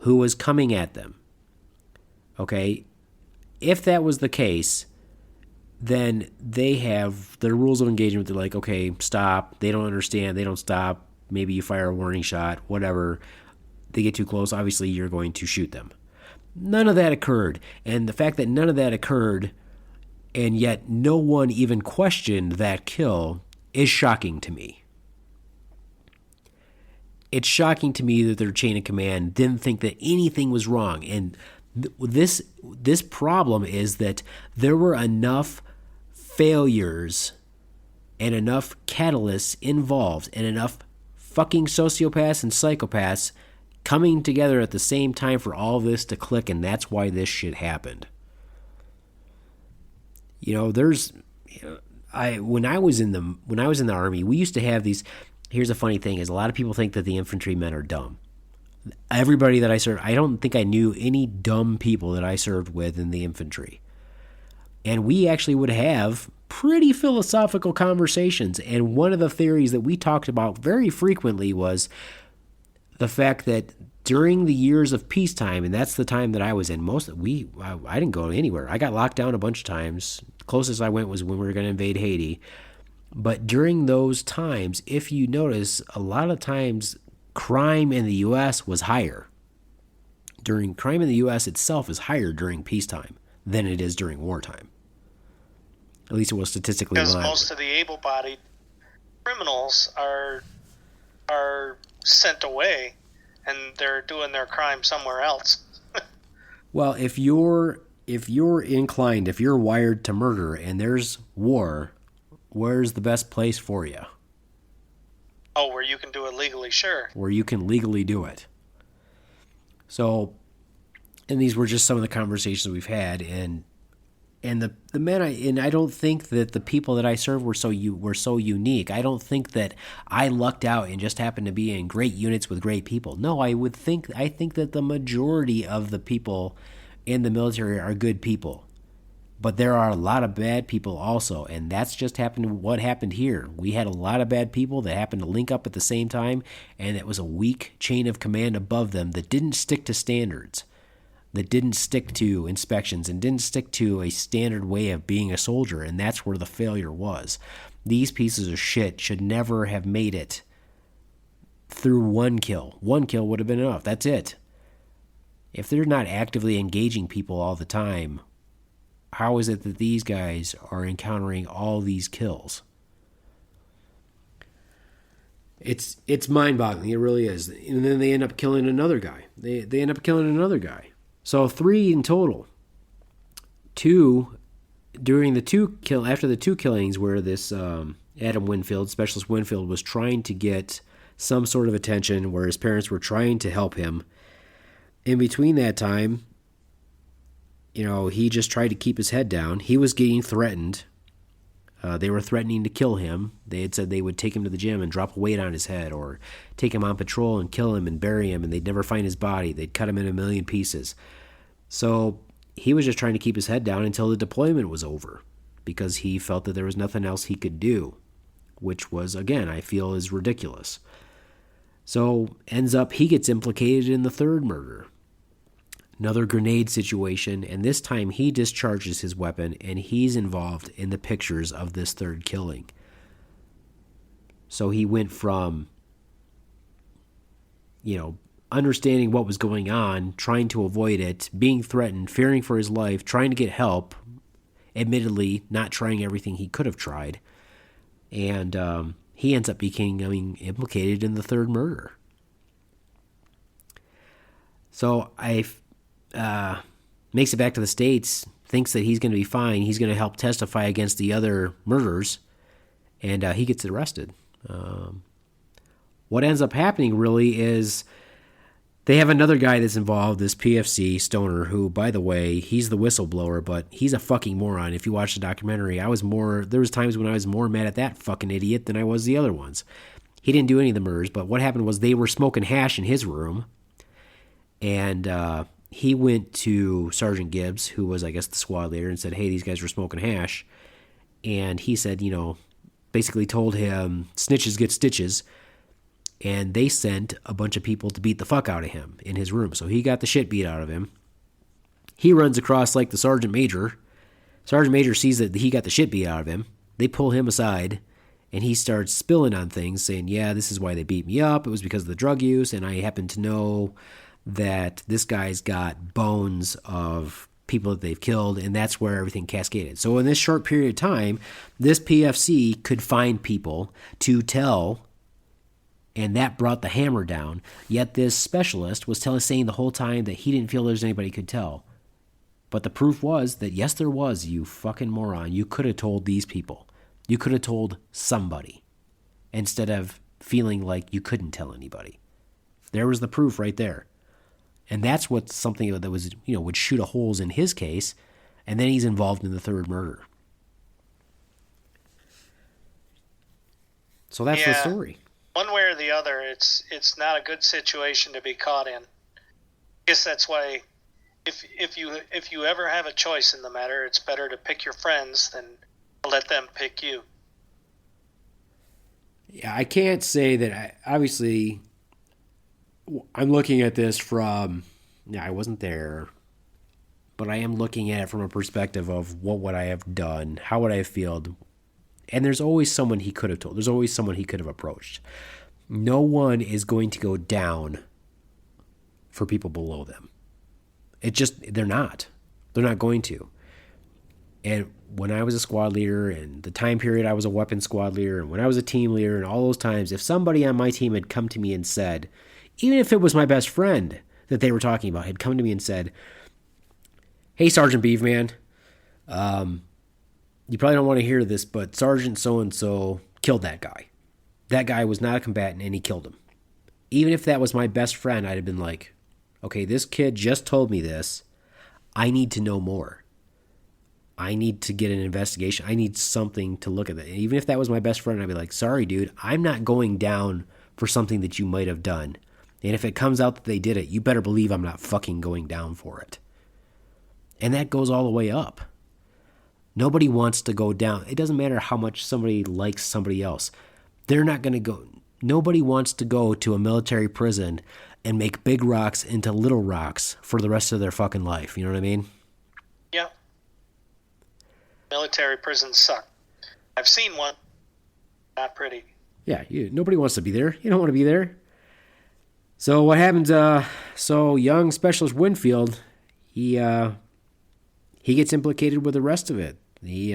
S3: who was coming at them. Okay? If that was the case, then they have their rules of engagement. They're like, okay, stop. They don't understand. They don't stop. Maybe you fire a warning shot, whatever. They get too close, obviously you're going to shoot them. None of that occurred. And the fact that none of that occurred, and yet no one even questioned that kill, is shocking to me. It's shocking to me that their chain of command didn't think that anything was wrong. And this problem is that there were enough failures and enough catalysts involved and enough fucking sociopaths and psychopaths coming together at the same time for all this to click, and that's why this shit happened. When I was in the Army, we used to have these. Here's a funny thing: is a lot of people think that the infantrymen are dumb. Everybody that I served, I don't think I knew any dumb people that I served with in the infantry. And we actually would have pretty philosophical conversations. And one of the theories that we talked about very frequently was the fact that during the years of peacetime, and that's the time that I was in, I didn't go anywhere. I got locked down a bunch of times. The closest I went was when we were going to invade Haiti.
S2: But during those times, if you notice, a lot of times crime in the U.S. was higher. Crime in the U.S. itself is higher during peacetime than it is during wartime. At least it was statistically
S3: because
S2: reliable.
S3: most of the able-bodied criminals are sent away, and they're doing their crime somewhere else.
S2: Well, if you're inclined, if you're wired to murder and there's war, where's the best place for you?
S3: Oh, where you can do it legally, sure.
S2: Where you can legally do it. So, and these were just some of the conversations we've had, and the men I don't think that the people that I served were so unique. I don't think that I lucked out and just happened to be in great units with great people. No, I think that the majority of the people in the military are good people. But there are a lot of bad people also, and that's just what happened here. We had a lot of bad people that happened to link up at the same time, and it was a weak chain of command above them that didn't stick to standards, that didn't stick to inspections, and didn't stick to a standard way of being a soldier, and that's where the failure was. These pieces of shit should never have made it through one kill. One kill would have been enough. That's it. If they're not actively engaging people all the time, how is it that these guys are encountering all these kills? It's mind-boggling. It really is. And then they end up killing another guy. They end up killing another guy. So 3 in total. 2 during after the 2 killings where this Adam Winfield, Specialist Winfield, was trying to get some sort of attention, where his parents were trying to help him. In between that time, he just tried to keep his head down. He was getting threatened. They were threatening to kill him. They had said they would take him to the gym and drop a weight on his head, or take him on patrol and kill him and bury him, and they'd never find his body. They'd cut him in a million pieces. So he was just trying to keep his head down until the deployment was over, because he felt that there was nothing else he could do, which was, again, I feel is ridiculous. So ends up he gets implicated in the 3rd murder. Another grenade situation, and this time he discharges his weapon, and he's involved in the pictures of this 3rd killing. So he went from, understanding what was going on, trying to avoid it, being threatened, fearing for his life, trying to get help, admittedly not trying everything he could have tried, and he ends up becoming implicated in the 3rd murder. So makes it back to the States, thinks that he's going to be fine. He's going to help testify against the other murderers, and he gets arrested. What ends up happening really is they have another guy that's involved, this PFC stoner, who, by the way, he's the whistleblower, but he's a fucking moron. If you watch the documentary, there was times when I was more mad at that fucking idiot than I was the other ones. He didn't do any of the murders, but what happened was they were smoking hash in his room, and he went to Sergeant Gibbs, who was, I guess, the squad leader, and said, hey, these guys were smoking hash. And he said, basically told him, snitches get stitches. And they sent a bunch of people to beat the fuck out of him in his room. So he got the shit beat out of him. He runs across like the Sergeant Major. Sergeant Major sees that he got the shit beat out of him. They pull him aside, and he starts spilling on things, saying, yeah, this is why they beat me up. It was because of the drug use, and I happen to know that this guy's got bones of people that they've killed, and that's where everything cascaded. So in this short period of time, this PFC could find people to tell, and that brought the hammer down. Yet this specialist was saying the whole time that he didn't feel there's anybody could tell. But the proof was that, yes, there was, you fucking moron. You could have told these people. You could have told somebody, instead of feeling like you couldn't tell anybody. There was the proof right there. And that's what's something that was, would shoot a holes in his case, and then he's involved in the 3rd murder. So that's the story.
S3: One way or the other, it's not a good situation to be caught in. I guess that's why, if you ever have a choice in the matter, it's better to pick your friends than let them pick you.
S2: Yeah, I can't say that. Obviously, I'm looking at this from, I wasn't there, but I am looking at it from a perspective of what would I have done, how would I have felt And there's always someone he could have told. There's always someone he could have approached. No one is going to go down for people below them. They're not. They're not going to. And when I was a squad leader, and the time period I was a weapons squad leader, and when I was a team leader, and all those times, if somebody on my team had come to me and said, even if it was my best friend that they were talking about, had come to me and said, "Hey, Sergeant Beaveman, you probably don't want to hear this, but Sergeant so-and-so killed that guy. That guy was not a combatant, and he killed him." Even if that was my best friend, I'd have been like, okay, this kid just told me this. I need to know more. I need to get an investigation. I need something to look at that. Even if that was my best friend, I'd be like, sorry, dude, I'm not going down for something that you might have done. And if it comes out that they did it, you better believe I'm not fucking going down for it. And that goes all the way up. Nobody wants to go down. It doesn't matter how much somebody likes somebody else. They're not going to go. Nobody wants to go to a military prison and make big rocks into little rocks for the rest of their fucking life. You know what I mean?
S3: Yeah. Military prisons suck. I've seen one. Not pretty.
S2: Yeah, nobody wants to be there. You don't want to be there. So what happens? So young Specialist Winfield, he gets implicated with the rest of it. He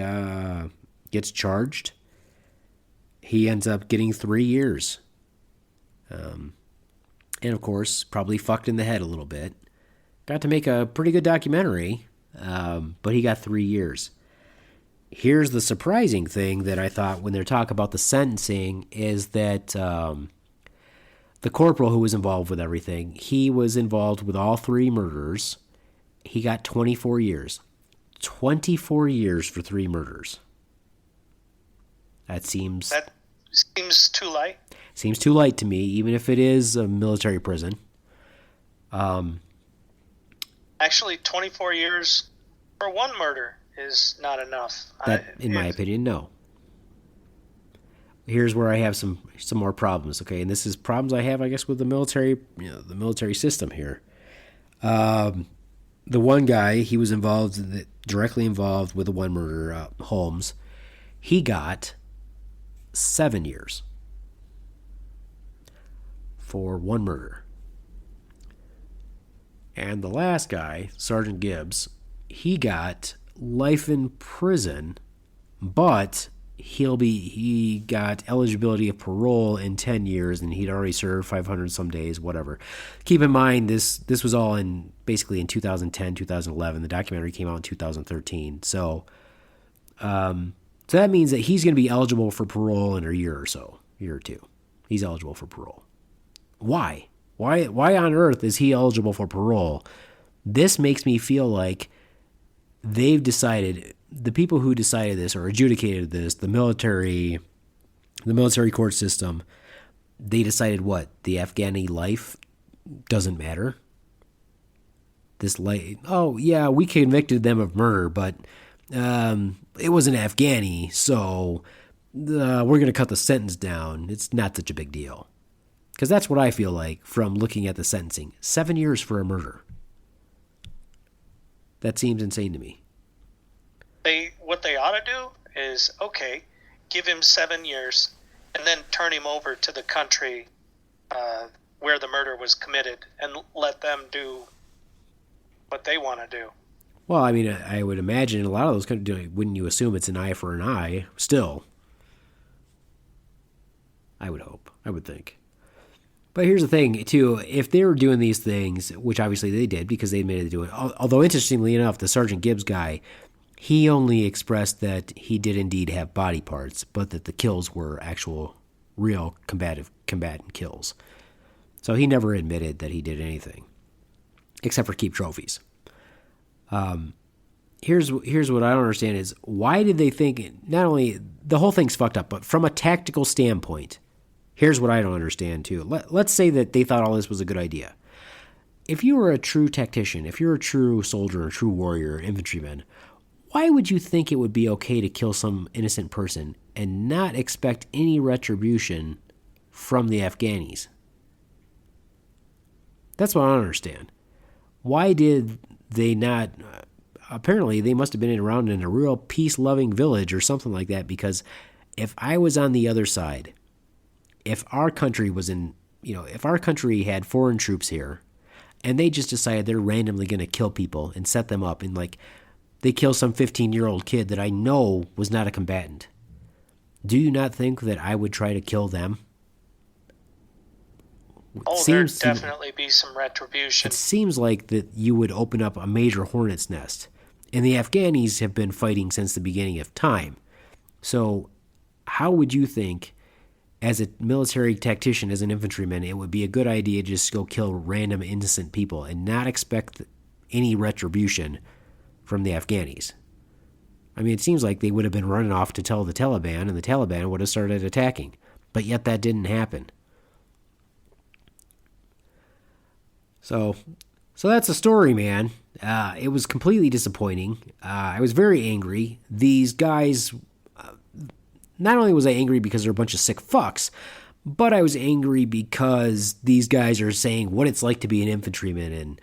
S2: gets charged. He ends up getting 3 years. And of course, probably fucked in the head a little bit. Got to make a pretty good documentary, but he got 3 years. Here's the surprising thing that I thought when they're talking about the sentencing is that the corporal who was involved with everything, he was involved with all 3 murders. He got 24 years. 24 years for 3 murders. That seems
S3: too light.
S2: Seems too light to me, even if it is a military prison.
S3: Actually, 24 years for 1 murder is not enough.
S2: In my opinion, no. Here's where I have some more problems, okay? And this is problems I have, I guess, with the military, the military system here. The one guy, he was directly involved with the 1 murder, Holmes. He got 7 years for 1 murder. And the last guy, Sergeant Gibbs, he got life in prison, but he got eligibility of parole in 10 years, and he'd already served 500 some days, whatever. Keep in mind, this was all basically in 2010, 2011. The documentary came out in 2013. So that means that he's going to be eligible for parole in a year or 2. He's eligible for parole. Why? Why on earth is he eligible for parole? This makes me feel like they've decided, the people who decided this or adjudicated this, the military court system, they decided what? The Afghani life doesn't matter. Oh yeah, we convicted them of murder, but it was an Afghani, so we're going to cut the sentence down. It's not such a big deal. Because that's what I feel like from looking at the sentencing. 7 years for a murder. That seems insane to me.
S3: What they ought to do is, okay, give him 7 years and then turn him over to the country where the murder was committed and let them do what they want to do.
S2: Well, I mean, I would imagine a lot of those countries, wouldn't you assume it's an eye for an eye still? I would hope. I would think. But here's the thing, too. If they were doing these things, which obviously they did because they admitted to do it, although interestingly enough, the Sergeant Gibbs guy, he only expressed that he did indeed have body parts, but that the kills were actual, real combatant kills. So he never admitted that he did anything, except for keep trophies. Here's what I don't understand is, why did they think, not only, the whole thing's fucked up, but from a tactical standpoint, here's what I don't understand, too. Let's say that they thought all this was a good idea. If you were a true tactician, if you're a true soldier, a true warrior, infantryman, why would you think it would be okay to kill some innocent person and not expect any retribution from the Afghanis? That's what I don't understand. Why did they not... apparently, they must have been around in a real peace-loving village or something like that, because if I was on the other side, if our country was in, if our country had foreign troops here and they just decided they're randomly going to kill people and set them up and like they kill some 15-year-old kid that I know was not a combatant, do you not think that I would try to kill them?
S3: There'd definitely be some retribution.
S2: It seems like that you would open up a major hornet's nest. And the Afghanis have been fighting since the beginning of time. So how would you think, as a military tactician, as an infantryman, it would be a good idea to just go kill random innocent people and not expect any retribution from the Afghanis? I mean, it seems like they would have been running off to tell the Taliban, and the Taliban would have started attacking. But yet that didn't happen. So that's the story, man. It was completely disappointing. I was very angry. These guys, not only was I angry because they're a bunch of sick fucks, but I was angry because these guys are saying what it's like to be an infantryman, and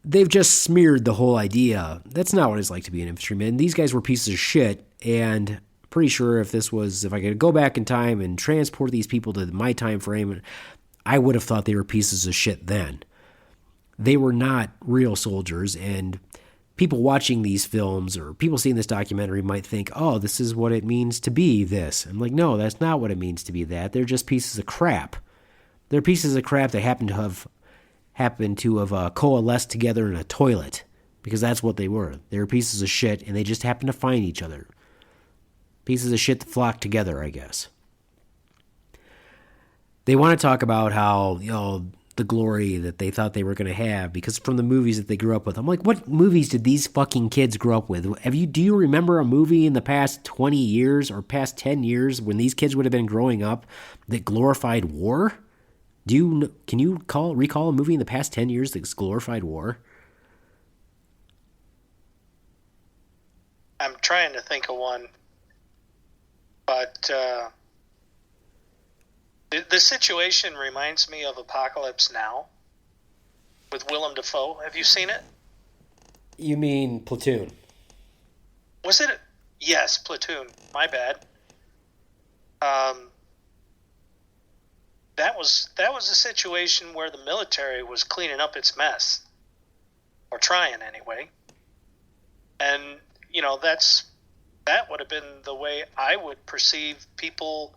S2: they've just smeared the whole idea. That's not what it's like to be an infantryman. These guys were pieces of shit, and pretty sure if I could go back in time and transport these people to my time frame, I would have thought they were pieces of shit then. They were not real soldiers, and people watching these films or people seeing this documentary might think, oh, this is what it means to be this. I'm like, no, that's not what it means to be that. They're just pieces of crap. They're pieces of crap that happen to have coalesced together in a toilet, because that's what they were. They were pieces of shit, and they just happened to find each other. Pieces of shit that flocked together, I guess. They want to talk about how, the glory that they thought they were going to have because from the movies that they grew up with. I'm like, what movies did these fucking kids grow up with? Do you remember a movie in the past 20 years or past 10 years when these kids would have been growing up that glorified war? Can you recall a movie in the past 10 years that's glorified war?
S3: I'm trying to think of one, but the situation reminds me of Apocalypse Now with Willem Dafoe. Have you seen it?
S2: You mean Platoon?
S3: Was it? Yes, Platoon. My bad. That was a situation where the military was cleaning up its mess, or trying anyway. And that would have been the way I would perceive people.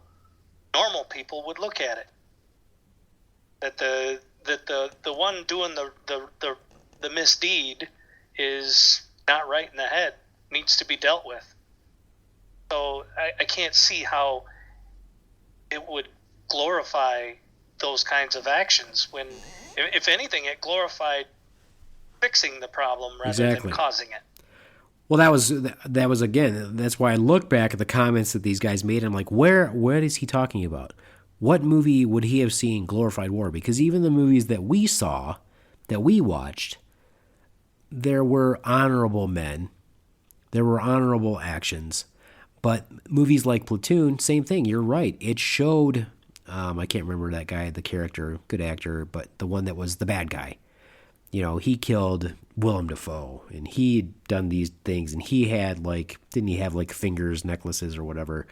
S3: Normal people would look at it. That the one doing the misdeed is not right in the head, needs to be dealt with. So I can't see how it would glorify those kinds of actions when, if anything, it glorified fixing the problem rather than causing it.
S2: Well, that was again, that's why I look back at the comments that these guys made. And I'm like, what is he talking about? What movie would he have seen glorified war? Because even the movies that we saw, that we watched, there were honorable men. There were honorable actions. But movies like Platoon, same thing. You're right. It showed, I can't remember that guy, the character, good actor, but the one that was the bad guy. He killed Willem Dafoe, and he'd done these things, and he had didn't he have fingers, necklaces, or whatever?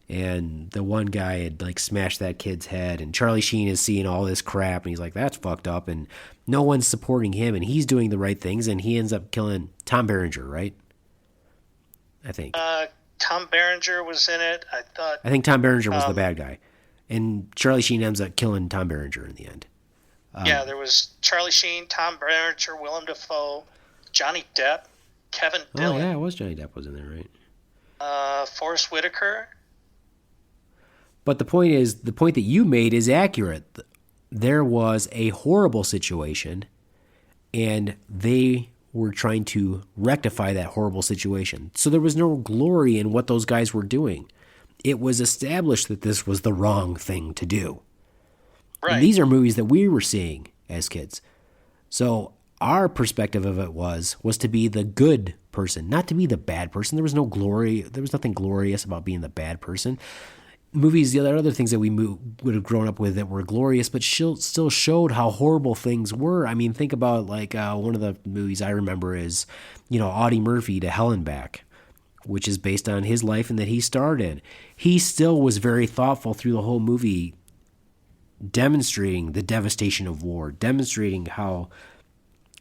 S2: And the one guy had smashed that kid's head, and Charlie Sheen is seeing all this crap, and he's like, that's fucked up, and no one's supporting him, and he's doing the right things, and he ends up killing Tom Berenger, right? I think.
S3: Tom Berenger was in it.
S2: I think Tom Berenger was the bad guy, and Charlie Sheen ends up killing Tom Berenger in the end.
S3: There was Charlie Sheen, Tom Berenger, Willem Dafoe, Johnny Depp, Kevin Dillon.
S2: Oh, yeah, it was Johnny Depp was in there, right?
S3: Forrest Whitaker.
S2: But the point that you made is accurate. There was a horrible situation, and they were trying to rectify that horrible situation. So there was no glory in what those guys were doing. It was established that this was the wrong thing to do. Right. And these are movies that we were seeing as kids. So our perspective of it was to be the good person, not to be the bad person. There was no glory. There was nothing glorious about being the bad person. Movies, the other things that we would have grown up with that were glorious, but still showed how horrible things were. I mean, think about one of the movies I remember is, Audie Murphy to Hell and Back, which is based on his life and that he starred in. He still was very thoughtful through the whole movie, demonstrating the devastation of war, demonstrating how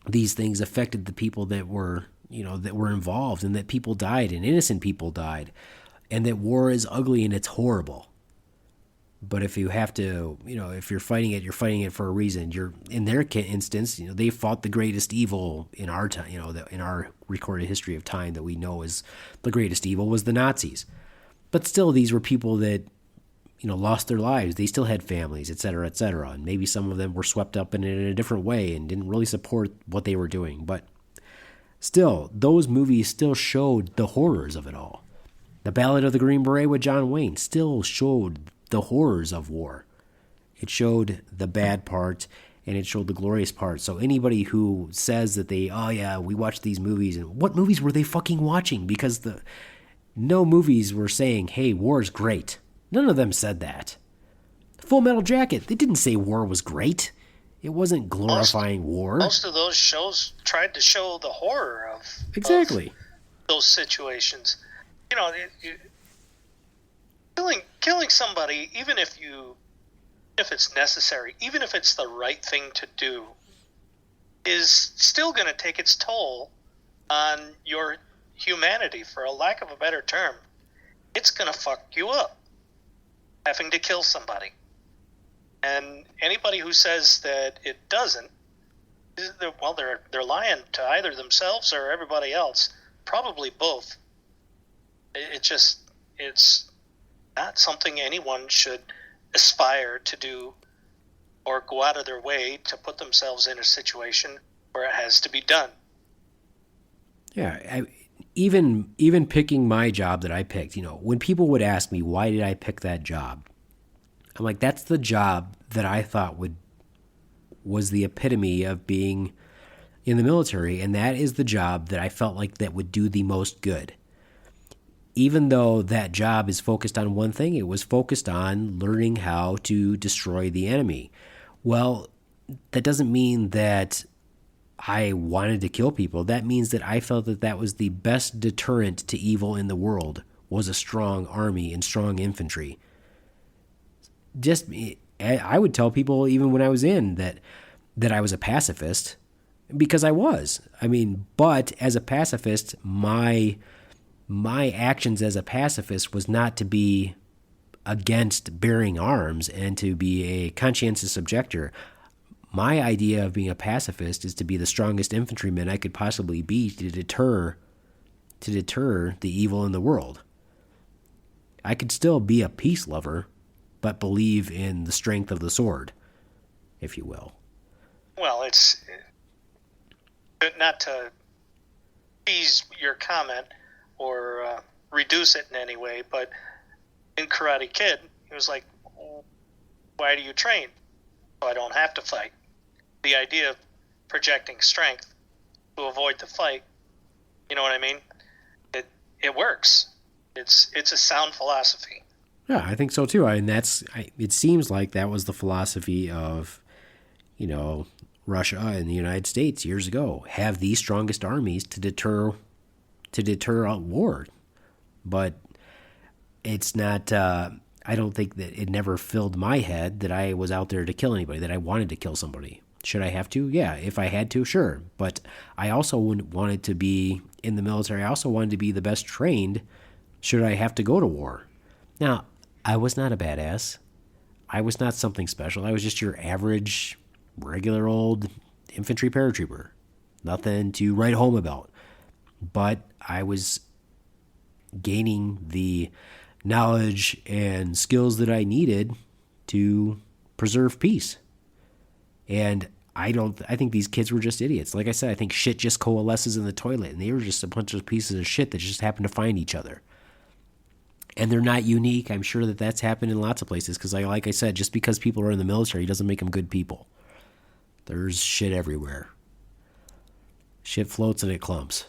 S2: these things affected the people that were, that were involved, and that people died and innocent people died, and that war is ugly and it's horrible. But if you have to, if you're fighting it for a reason. In their instance, they fought the greatest evil in our time, in our recorded history of time that we know is the greatest evil was the Nazis. But still, these were people that, lost their lives. They still had families, et cetera, and maybe some of them were swept up in it in a different way and didn't really support what they were doing. But still, those movies still showed the horrors of it all. The Ballad of the Green Beret with John Wayne still showed the horrors of war. It showed the bad part and it showed the glorious part. So anybody who says that we watched these movies, and what movies were they fucking watching? Because no movies were saying, hey, war's great. None of them said that. Full Metal Jacket, they didn't say war was great. It wasn't glorifying war.
S3: Most of those shows tried to show the horror of those situations. Killing somebody, even if it's necessary, even if it's the right thing to do, is still going to take its toll on your humanity, for a lack of a better term. It's going to fuck you up, having to kill somebody. And anybody who says that it doesn't, they're lying to either themselves or everybody else, probably both. It's not something anyone should aspire to do or go out of their way to put themselves in a situation where it has to be done.
S2: Yeah, even picking my job that I picked, when people would ask me, why did I pick that job? I'm like, that's the job that I thought was the epitome of being in the military, and that is the job that I felt like that would do the most good. Even though that job is focused on one thing, it was focused on learning how to destroy the enemy. Well, that doesn't mean that I wanted to kill people. That means that I felt that that was the best deterrent to evil in the world, was a strong army and strong infantry. I would tell people even when I was in that I was a pacifist, because I was. But as a pacifist, my actions as a pacifist was not to be against bearing arms and to be a conscientious objector. My idea of being a pacifist is to be the strongest infantryman I could possibly be to deter the evil in the world. I could still be a peace lover, but believe in the strength of the sword, if you will.
S3: Well, it's not to tease your comment or reduce it in any way, but in Karate Kid, he was like, why do you train? So I don't have to fight. The idea of projecting strength to avoid the fight, you know what I mean? It works. It's a sound philosophy.
S2: Yeah, I think so too. It seems like that was the philosophy of, Russia and the United States years ago. Have the strongest armies to deter war. But it's not, I don't think that it never filled my head that I was out there to kill anybody, that I wanted to kill somebody. Should I have to? Yeah, if I had to, sure. But I also wanted to be in the military. I also wanted to be the best trained should I have to go to war. Now, I was not a badass. I was not something special. I was just your average, regular old infantry paratrooper. Nothing to write home about. But I was gaining the knowledge and skills that I needed to preserve peace. And I think these kids were just idiots. Like I said, I think shit just coalesces in the toilet, and they were just a bunch of pieces of shit that just happened to find each other. And they're not unique. I'm sure that that's happened in lots of places, because like I said, just because people are in the military doesn't make them good people. There's shit everywhere. Shit floats and it clumps.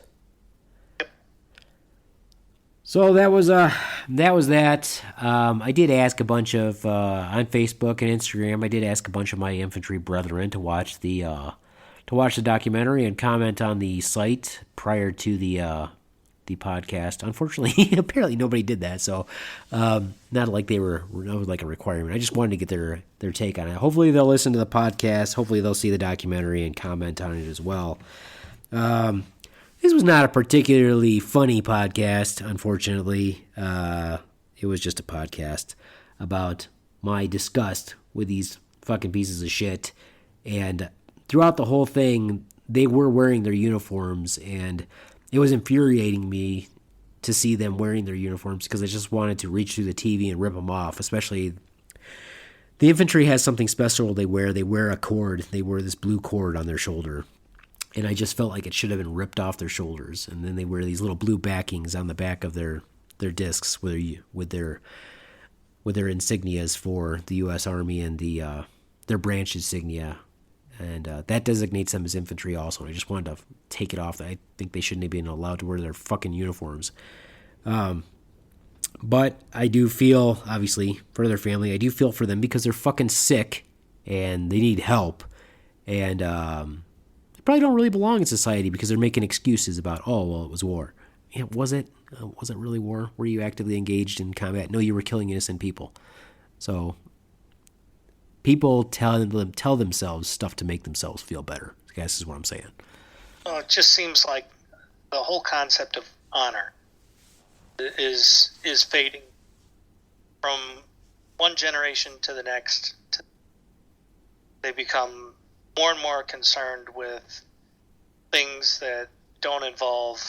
S2: So that was that. I did ask a bunch of on Facebook and Instagram. I did ask a bunch of my infantry brethren to watch the documentary and comment on the site prior to the the podcast. Unfortunately, apparently nobody did that, so not like they were like a requirement. I just wanted to get their take on it. Hopefully they'll listen to the podcast. Hopefully they'll see the documentary and comment on it as well. This was not a particularly funny podcast, unfortunately. It was just a podcast about my disgust with these fucking pieces of shit. And throughout the whole thing, they were wearing their uniforms, and it was infuriating me to see them wearing their uniforms because I just wanted to reach through the TV and rip them off. Especially the infantry has something special they wear. They wear a cord. They wear this blue cord on their shoulder. And I just felt like it should have been ripped off their shoulders. And then they wear these little blue backings on the back of their discs with their insignias for the U.S. Army and their branch insignia. And that designates them as infantry also. And I just wanted to take it off. I think they shouldn't have been allowed to wear their fucking uniforms. But I do feel, obviously, for their family, I do feel for them because they're fucking sick and they need help. And they probably don't really belong in society because they're making excuses about, oh, well, it was war. Yeah, was it? Was it really war? Were you actively engaged in combat? No, you were killing innocent people. So people tell themselves stuff to make themselves feel better, I guess is what I'm saying.
S3: Well, it just seems like the whole concept of honor is fading from one generation to the next. They become more and more concerned with things that don't involve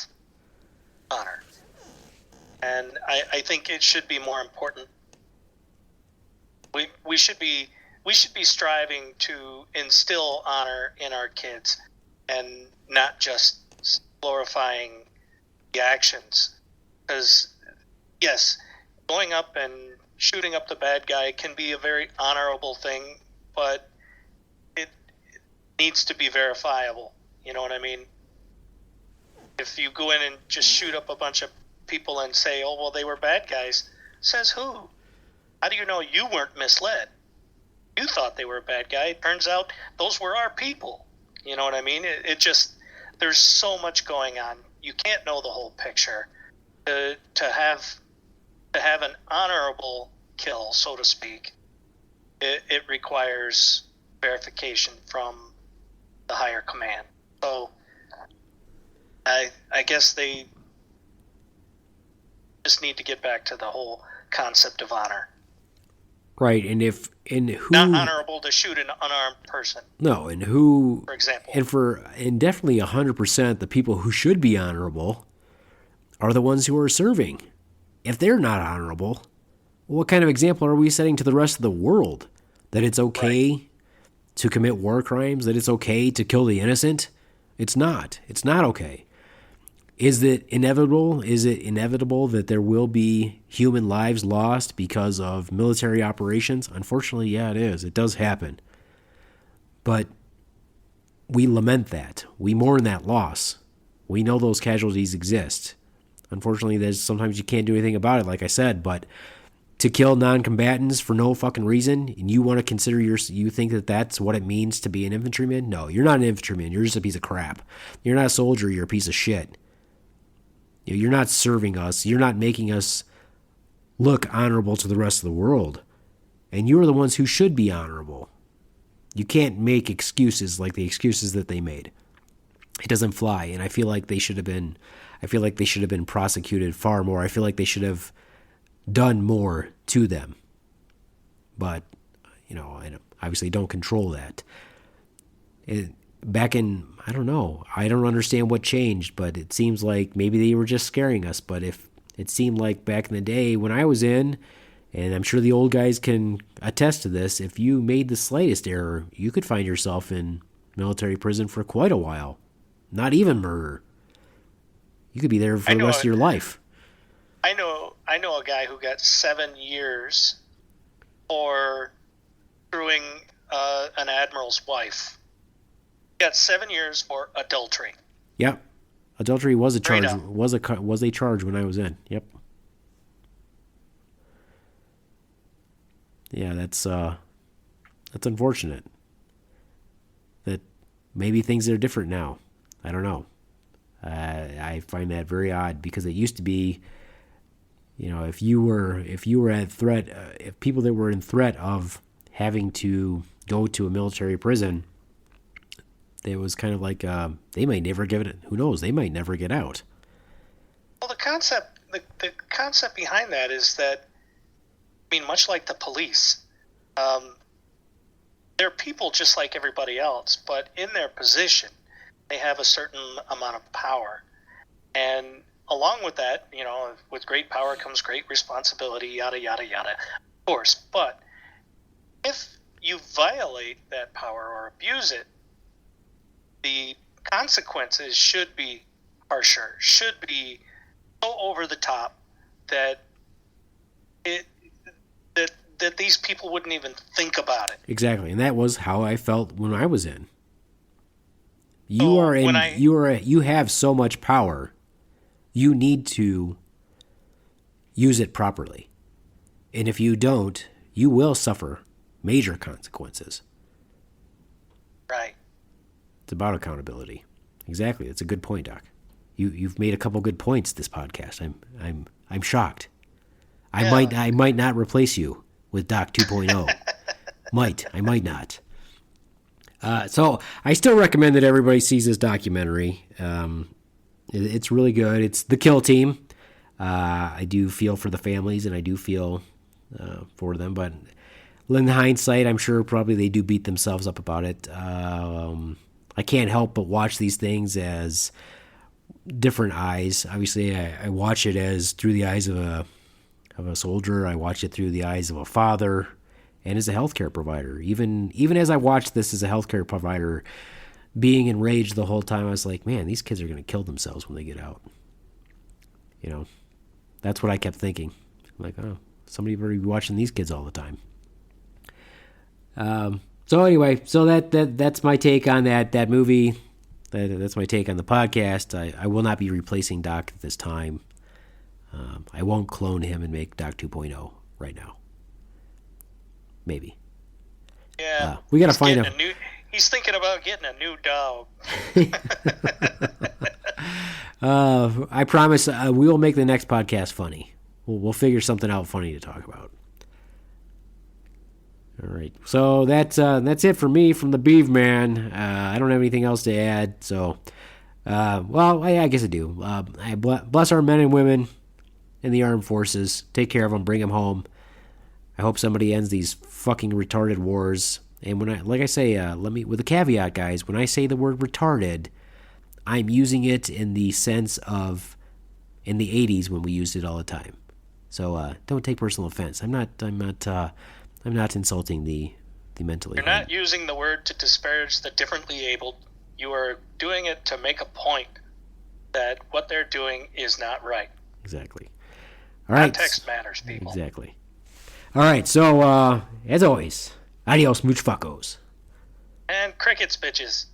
S3: honor. And I think it should be more important. We should be striving to instill honor in our kids and not just glorifying the actions. Because, yes, going up and shooting up the bad guy can be a very honorable thing, but it needs to be verifiable. You know what I mean? If you go in and just shoot up a bunch of people and say, oh, well, they were bad guys, says who? How do you know you weren't misled? You thought they were a bad guy. It turns out those were our people. You know what I mean? It just, there's so much going on. You can't know the whole picture. To have an honorable kill, so to speak, it requires verification from the higher command. So I guess they just need to get back to the whole concept of honor.
S2: Right, and who
S3: not honorable to shoot an unarmed person.
S2: No, and who,
S3: for example,
S2: and definitely 100% the people who should be honorable are the ones who are serving. If they're not honorable, what kind of example are we setting to the rest of the world? That it's okay to commit war crimes? That it's okay to kill the innocent? It's not. It's not okay. Is it inevitable? Is it inevitable that there will be human lives lost because of military operations? Unfortunately, yeah, it is. It does happen. But we lament that. We mourn that loss. We know those casualties exist. Unfortunately, there's sometimes you can't do anything about it, like I said, but to kill non-combatants for no fucking reason, and you want to consider you think that that's what it means to be an infantryman? No, you're not an infantryman. You're just a piece of crap. You're not a soldier. You're a piece of shit. You're not serving us. You're not making us look honorable to the rest of the world. And you're the ones who should be honorable. You can't make excuses like the excuses that they made. It doesn't fly, and I feel like they should have been prosecuted far more. I feel like they should have done more to them. But, I obviously don't control that. I don't know. I don't understand what changed, but it seems like maybe they were just scaring us. But if it seemed like back in the day when I was in, and I'm sure the old guys can attest to this, if you made the slightest error, you could find yourself in military prison for quite a while. Not even murder. You could be there for the rest of your life.
S3: I know a guy who got 7 years for screwing an admiral's wife. He got 7 years for adultery.
S2: Yep, adultery was a charge. Was a charge when I was in. Yep. Yeah, that's unfortunate. That maybe things are different now. I don't know. I find that very odd because it used to be, if you were at threat, if people that were in threat of having to go to a military prison, it was kind of like they might never get it. Who knows? They might never get out.
S3: Well, the concept behind that is that, much like the police, they're people just like everybody else, but in their position, they have a certain amount of power. And along with that, with great power comes great responsibility, yada, yada, yada, of course. But if you violate that power or abuse it, the consequences should be harsher, should be so over the top that that these people wouldn't even think about it.
S2: Exactly, and that was how I felt when I was in. You have so much power. You need to use it properly. And if you don't, you will suffer major consequences.
S3: Right.
S2: It's about accountability. Exactly. That's a good point, Doc. You've made a couple good points this podcast. I'm shocked. I might not replace you with Doc 2.0. I might not. So I still recommend that everybody sees this documentary. It's really good. It's The Kill Team. I do feel for the families, and I do feel for them. But in hindsight, I'm sure probably they do beat themselves up about it. I can't help but watch these things as different eyes. Obviously, I watch it as through the eyes of a soldier. I watch it through the eyes of a father, and as a healthcare provider. Even as I watched this as a healthcare provider, being enraged the whole time, I was like, man, these kids are going to kill themselves when they get out. That's what I kept thinking. I'm like, oh, somebody better be watching these kids all the time. So anyway, that's my take on that movie. That's my take on the podcast. I will not be replacing Doc at this time. I won't clone him and make Doc 2.0 right now. Maybe.
S3: Yeah.
S2: We got to find
S3: he's thinking about getting a new dog.
S2: I promise we will make the next podcast funny. We'll figure something out funny to talk about. All right. So that's it for me from the Beaveman. I don't have anything else to add. So, I guess I do. I bless our men and women in the armed forces. Take care of them. Bring them home. I hope somebody ends these fucking retarded wars. And like I say, with a caveat, guys, when I say the word retarded, I'm using it in the sense of in the 80s when we used it all the time. So don't take personal offense. I'm not insulting the mentally.
S3: You're not using the word to disparage the differently abled. You are doing it to make a point that what they're doing is not right.
S2: Exactly. All right.
S3: Context matters, people.
S2: Exactly. All right. So as always, adios, much fuckos.
S3: And crickets, bitches.